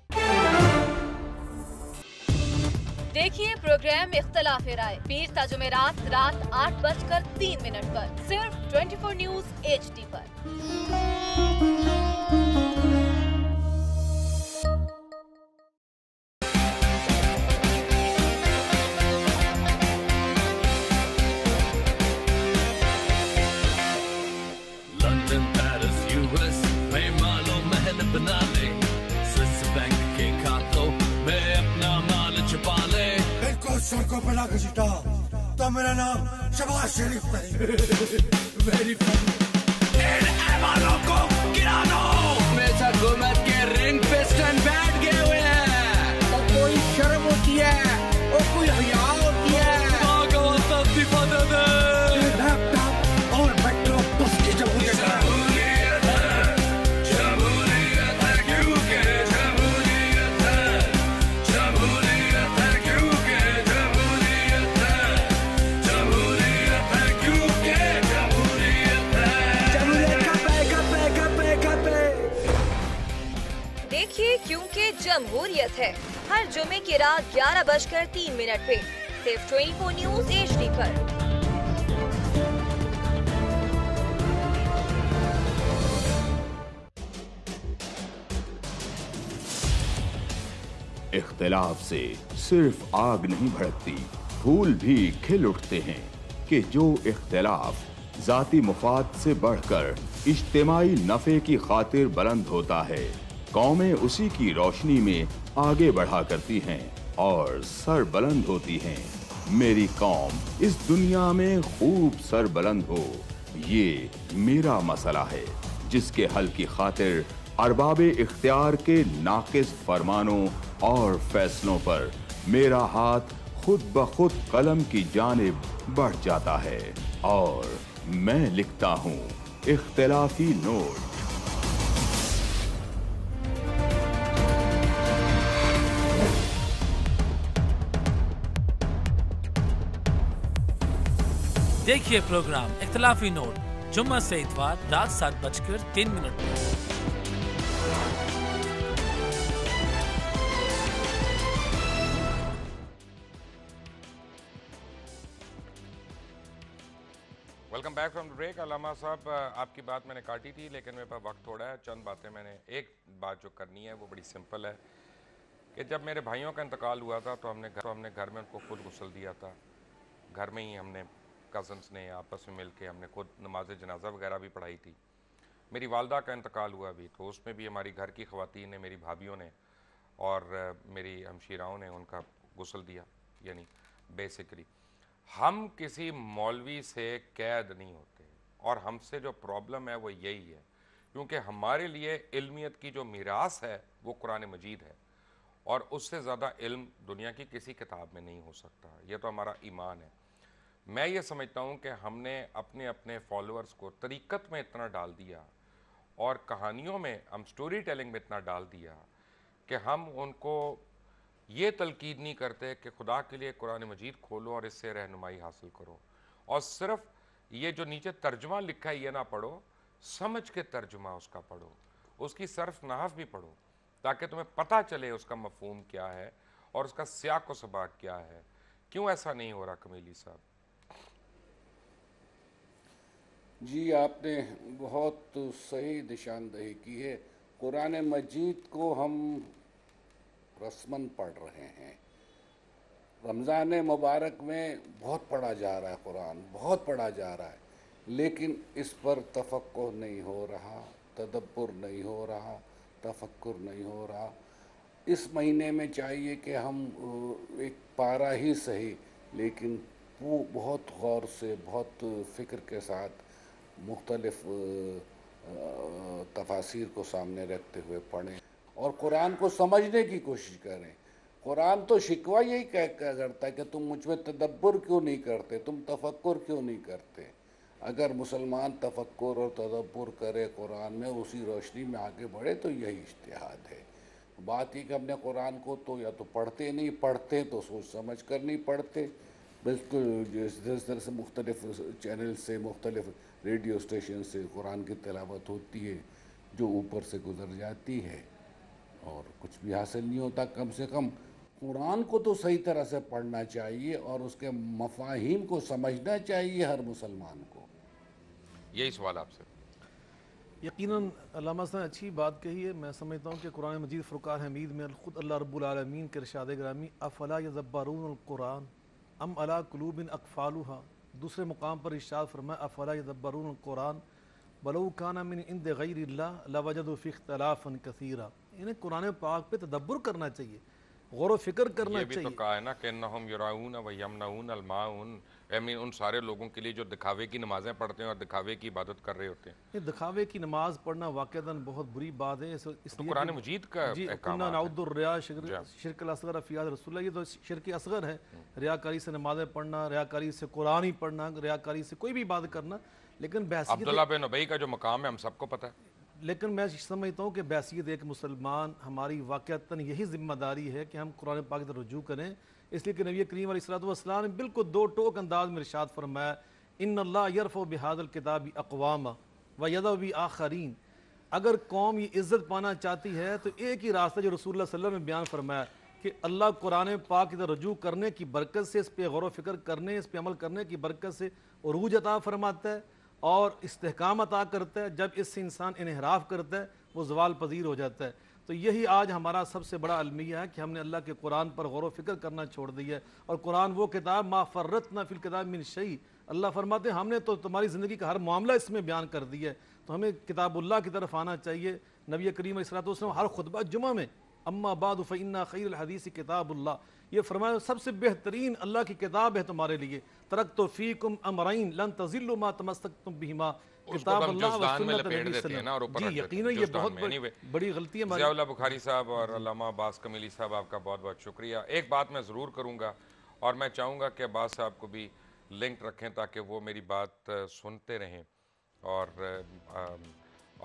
देखिए प्रोग्राम इख्तिलाफ राय पीर ता जुमेरात रात 8:03 पर सिर्फ 24 न्यूज HD पर। लंदन, पेरिस, US में मालो महल बना ले, स्विस बैंक के खातों में अपना माल छुपा ले। इनको सड़कों पे ला घसीटा तो मेरा नाम शबाज शरीफ नहीं। Very funny. इन ऐवानों को गिरा दो। हमेशा हुकूमत के रिंग पे स्टैंड बैठ गए हुए हैं। और कोई शर्म होती है और कोई हया होती है। लैपटॉप और मेट्रो बस की जमहूरियत है। देखिए क्योंकि जमहूरियत है हर जुमे की रात 11:03 पे सिर्फ 24 न्यूज HD पर। इख्तिलाफ से सिर्फ आग नहीं भड़कती, फूल भी खिल उठते हैं कि जो इख्तिलाफ जाती मुफाद से बढ़कर इज्तिमाई नफे की खातिर बुलंद होता है, कौमें उसी की रोशनी में आगे बढ़ा करती हैं और सर बुलंद होती हैं। मेरी कौम इस दुनिया में खूब सर बुलंद हो, ये मेरा मसला है जिसके हल की खातिर अरबाबे इख्तियार के नाकिस फरमानों और फैसलों पर मेरा हाथ खुद ब खुद कलम की जानिब बढ़ जाता है और मैं लिखता हूँ इख्तिलाफी नोट। देखिए प्रोग्राम इख्तिलाफी नोट जुम्मा से इतवार रात 7:03 पर। Welcome back from the break. अल्लामा साहब, आपकी बात मैंने काटी थी लेकिन मेरे पास वक्त थोड़ा है। चंद बातें मैंने, एक बात जो करनी है वो बड़ी सिंपल है कि जब मेरे भाइयों का इंतकाल हुआ था तो हमने घर में उनको खुद गुस्ल दिया था। घर में ही हमने कज़न्स ने आपस में मिल के हमने खुद नमाज जनाजा वगैरह भी पढ़ाई थी। मेरी वालदा का इंतकाल हुआ भी तो उसमें भी हमारी घर की ख़वातीन ने, मेरी भाभियों ने और मेरी हमशीराओं ने उनका गुस्ल दिया। यानी बेसिकली हम किसी मौलवी से कैद नहीं होते और हमसे जो प्रॉब्लम है वो यही है क्योंकि हमारे लिए इल्मियत की जो मीरास है वो कुरान मजीद है और उससे ज़्यादा इल्म दुनिया की किसी किताब में नहीं हो सकता। ये तो हमारा ईमान है। मैं ये समझता हूँ कि हमने अपने अपने फॉलोअर्स को तरीक़त में इतना डाल दिया और कहानियों में, हम स्टोरी टेलिंग में इतना डाल दिया कि हम उनको ये तलकीद नहीं करते कि खुदा के लिए कुरान मजीद खोलो और इससे रहनुमाई हासिल करो, और सिर्फ ये जो नीचे तर्जुमा लिखा है ये ना पढ़ो, समझ के तर्जुमा उसका पढ़ो, उसकी सर्फ नहफ भी पढ़ो, ताकि तुम्हें पता चले उसका मफहूम क्या है और उसका सियाक व सबाक क्या है। क्यों ऐसा नहीं हो रहा कमीली साहब? जी, आपने बहुत सही निशानदही की है। कुरान मजीद को हम रस्मन पढ़ रहे हैं। रमज़ान मुबारक में बहुत पढ़ा जा रहा है, कुरान बहुत पढ़ा जा रहा है, लेकिन इस पर तफक्कुर नहीं हो रहा, तदब्बुर नहीं हो रहा, तफक्कुर नहीं हो रहा। इस महीने में चाहिए कि हम एक पारा ही सही, लेकिन वो बहुत गौर से, बहुत फ़िक्र के साथ मुख्तलिफ तफासिर को सामने रखते हुए पढ़ें और कुरान को समझने की कोशिश करें। कुरान तो शिकवा यही करता है कि तुम मुझ में तदब्बुर क्यों नहीं करते, तुम तफक्कुर क्यों नहीं करते। अगर मुसलमान तफक्कुर और तदब्बुर करे कुरान में, उसी रोशनी में आगे बढ़े, तो यही इज्तिहाद है। बात ये कि हमने कुरान को तो या तो पढ़ते नहीं, पढ़ते तो सोच समझ कर नहीं पढ़ते। बिल्कुल जिस तरह से मुख्तलिफ चैनल से, मुख्तलिफ रेडियो स्टेशन से कुरान की तिलावत होती है जो ऊपर से गुजर जाती है और कुछ भी हासिल नहीं होता। कम से कम कुरान को तो सही तरह से पढ़ना चाहिए और उसके मफाहिम को समझना चाहिए हर मुसलमान को। यही सवाल आपसे। यकीनन अल्लामा साहब ने अच्छी बात कही है। मैं समझता हूँ कि कुरान मजीद फ़ुरक़ान हमीद में ख़ुद अल्लाह रब्बुल आलमीन के इरशाद ग्रामी अफ़ला यदब्बरून कुरान अम अला कुलूबिन अक़फ़ालुहा, दूसरे मुकाम पर इरशाद फरमाया अफ़ला यदब्बरून कुरान वलौ काना मिन इंद गैरिल्लाह लवजदू फ़ी इख्तिलाफ़न कसीरा। इन्हें कुरान पाक पे तदब्बुर करना चाहिए, गौर व फिक्र करना ये भी चाहिए। तो कहा है ना कि इन्नहुम युराऊन व यमनऊन अल माऊन, यानी उन सारे लोगों के लिए जो दिखावे की नमाजें पढ़ते हैं और दिखावे की इबादत कर रहे होते हैं। ये दिखावे की नमाज पढ़ना वाक़तन बहुत बुरी बात है। इसलिए कुरान मजीद का अहकाम है। नाउदुर्रिया शिरकुल असग़र फ़ी हज़्ज़ रसूलुल्लाह, ये तो शिरक असग़र है। रियाकारी से नमाजें पढ़ना, रियाकारी से कुरान ही पढ़ना, रियाकारी से कोई भी बात करना। लेकिन अब्दुल्लाह बिन उबई का जो मकाम है हम सबको पता है। लेकिन मैं समझता हूँ कि बैसियत एक मुसलमान हमारी वाक़तन यही ज़िम्मेदारी है कि हम कुरान पाक की तरफ रुजू करें। इसलिए कि नबी करीम अलैहिस्सलाम ने बिल्कुल दो टोक अंदाज में इरशाद फरमाया इन्नल्लाह यरफ़उ बिहाज़ल किताबि अक़वामा व यदउ बि आख़रीन। अगर कौम ये इज़्ज़त पाना चाहती है तो एक ही रास्ता जो रसूलुल्लाह सल्लल्लाहु अलैहि वसल्लम ने बयान फरमाया कि अल्लाह कुरान पाक की तरफ रुजू करने की बरकत से, इस पर गौर व फिक्र करने, इस पर अमल करने की बरकत से उरूज अता फरमाता है और इस्तेहकाम अता करता है। जब इससे इंसान इन्हिराफ करता है वो ज़वाल पजीर हो जाता है। तो यही आज हमारा सबसे बड़ा अलमिया है कि हमने अल्लाह के कुरान पर गौर व फिक्र करना छोड़ दिया है। और कुरान वो किताब मा फ़र्रतना फ़िल किताब मिन शै, अल्लाह फरमाते हैं हमने तो तुम्हारी ज़िंदगी का हर मामला इसमें बयान कर दिया है। तो हमें किताबुल्लाह की तरफ आना चाहिए। नबी करीम अलैहिस्सलातु वस्सलाम हर खुतबा जुमा में अम्मा बाद फ़इन्ना खैरुल हदीस किताबुल्लाह, ये फरमाया सबसे बेहतरीन अल्लाह की किताब है तुम्हारे लिए। तरक्तु फ़ीकुम अमरैन लन तज़िल्लु मा तमस्सक्तुम बिहिमा किताबुल्लाह व सुन्नत नबी सल्लल्लाहु। जी यकीनन ये बहुत बड़ी गलती है। ज़ियाउल्लाह बुखारी साहब और अल्लामा अब्बास कमीली साहब, आपका बहुत बहुत शुक्रिया। एक बात मैं ज़रूर करूँगा और मैं चाहूँगा कि अब्बास साहब को भी लिंक रखें ताकि वो मेरी बात सुनते रहें। और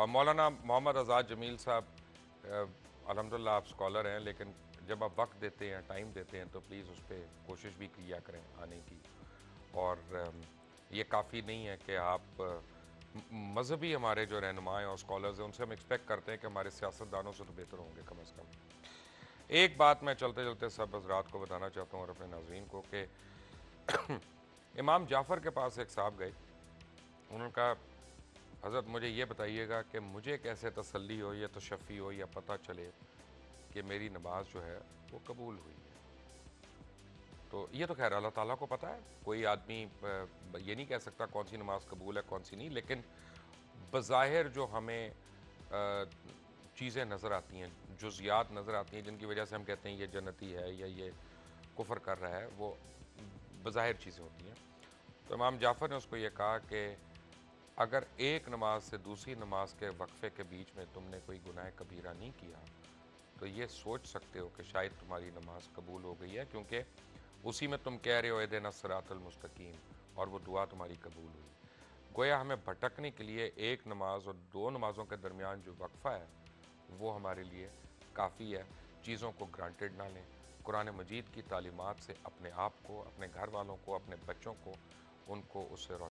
मौलाना मोहम्मद आज़ाद जमील साहब, अल्हम्दुलिल्लाह आप स्कॉलर हैं, लेकिन जब आप वक्त देते हैं, टाइम देते हैं, तो प्लीज़ उस पर कोशिश भी किया करें आने की। और ये काफ़ी नहीं है कि आप मजहबी हमारे जो रहनुमाएँ और स्कॉलर्स हैं उनसे हम एक्सपेक्ट करते हैं कि हमारे सियासतदानों से तो बेहतर होंगे कम अज़ कम। एक बात मैं चलते चलते सब हज़रात को बताना चाहता हूँ और अपने नाज़रीन को कि इमाम जाफ़र के पास एक साहब गए, उन्होंने कहा हज़रत मुझे ये बताइएगा कि मुझे कैसे तसल्ली हो या तशफ़ी हो या पता चले कि मेरी नमाज जो है वो कबूल हुई है। तो ये तो खैर अल्लाह ताला को पता है, कोई आदमी ये नहीं कह सकता कौन सी नमाज कबूल है कौन सी नहीं। लेकिन बज़ाहिर जो हमें चीज़ें नज़र आती हैं, जुज़ियात नज़र आती हैं जिनकी वजह से हम कहते हैं ये जन्नती है या ये कुफ़र कर रहा है, वो बज़ाहिर चीज़ें होती हैं। तो इमाम जाफ़र ने उसको ये कहा कि अगर एक नमाज से दूसरी नमाज के वक्फ़े के बीच में तुमने कोई गुनाह कबीरा नहीं किया तो ये सोच सकते हो कि शायद तुम्हारी नमाज कबूल हो गई है, क्योंकि उसी में तुम कह रहे हो इहदिना सिरातल मुस्तकीम, और वो दुआ तुम्हारी कबूल हुई। गोया हमें भटकने के लिए एक नमाज और दो नमाज़ों के दरमियान जो वक्फ़ा है वो हमारे लिए काफ़ी है। चीज़ों को ग्रांटेड ना लें, कुरान मजीद की तालीमात से अपने आप को, अपने घर वालों को, अपने बच्चों को, उनको उससे